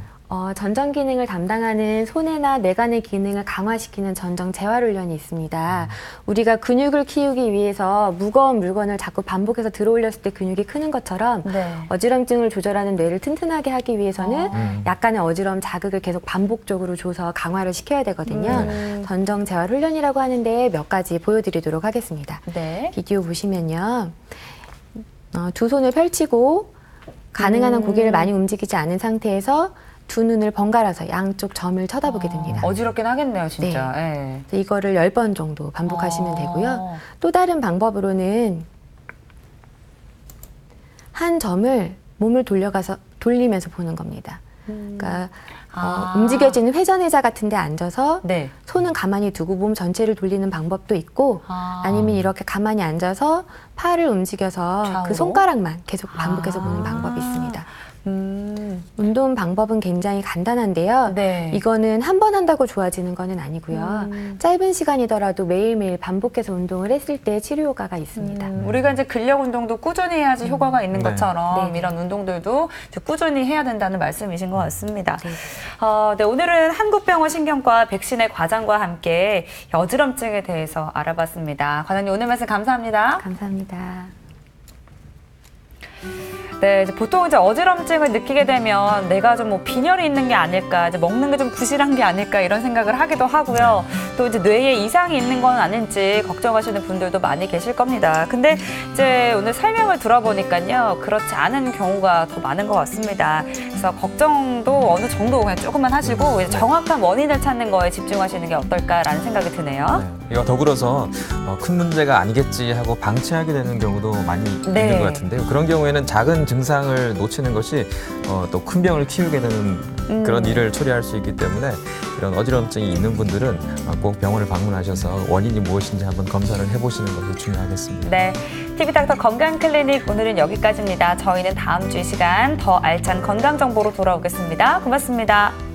전정 기능을 담당하는 손해나 뇌관의 기능을 강화시키는 전정 재활 훈련이 있습니다. 우리가 근육을 키우기 위해서 무거운 물건을 자꾸 반복해서 들어올렸을 때 근육이 크는 것처럼 네. 어지럼증을 조절하는 뇌를 튼튼하게 하기 위해서는 약간의 어지러움 자극을 계속 반복적으로 줘서 강화를 시켜야 되거든요. 전정 재활 훈련이라고 하는데 몇 가지 보여드리도록 하겠습니다. 있습니다. 네. 비디오 보시면요. 두 손을 펼치고 가능한 한 고개를 많이 움직이지 않은 상태에서 두 눈을 번갈아서 양쪽 점을 쳐다보게 됩니다. 어지럽긴 하겠네요, 진짜. 예. 이거를 10번 정도 반복하시면 되고요. 또 다른 방법으로는 한 점을 몸을 돌리면서 보는 겁니다. 그러니까 움직여지는 회전의자 같은 데 앉아서 네. 손은 가만히 두고 몸 전체를 돌리는 방법도 있고 아니면 이렇게 가만히 앉아서 팔을 움직여서 좌우로? 그 손가락만 계속 반복해서 보는 방법이 있습니다. 운동 방법은 굉장히 간단한데요. 네. 이거는 한 번 한다고 좋아지는 거는 아니고요. 짧은 시간이더라도 매일매일 반복해서 운동을 했을 때 치료 효과가 있습니다. 우리가 이제 근력 운동도 꾸준히 해야지 효과가 있는 네. 것처럼 네. 이런 운동들도 이제 꾸준히 해야 된다는 말씀이신 것 같습니다. 네. 네, 오늘은 한국병원 신경과 백신의 과장과 함께 어지럼증에 대해서 알아봤습니다. 과장님 오늘 말씀 감사합니다. 감사합니다. 네, 이제 보통 이제 어지럼증을 느끼게 되면 내가 좀 뭐 빈혈이 있는 게 아닐까, 이제 먹는 게 좀 부실한 게 아닐까 이런 생각을 하기도 하고요. 또 이제 뇌에 이상이 있는 건 아닌지 걱정하시는 분들도 많이 계실 겁니다. 근데 이제 오늘 설명을 들어보니까요, 그렇지 않은 경우가 더 많은 것 같습니다. 그래서 걱정도 어느 정도 그냥 조금만 하시고 이제 정확한 원인을 찾는 거에 집중하시는 게 어떨까라는 생각이 드네요. 네. 이거 더불어서 큰 문제가 아니겠지 하고 방치하게 되는 경우도 많이 네. 있는 것 같은데요. 그런 경우에는 작은 증상을 놓치는 것이 또 큰 병을 키우게 되는 그런 일을 초래할 수 있기 때문에 이런 어지럼증이 있는 분들은 꼭 병원을 방문하셔서 원인이 무엇인지 한번 검사를 해보시는 것이 중요하겠습니다. 네, TV닥터 건강클리닉 오늘은 여기까지입니다. 저희는 다음 주 이 시간 더 알찬 건강 정보로 돌아오겠습니다. 고맙습니다.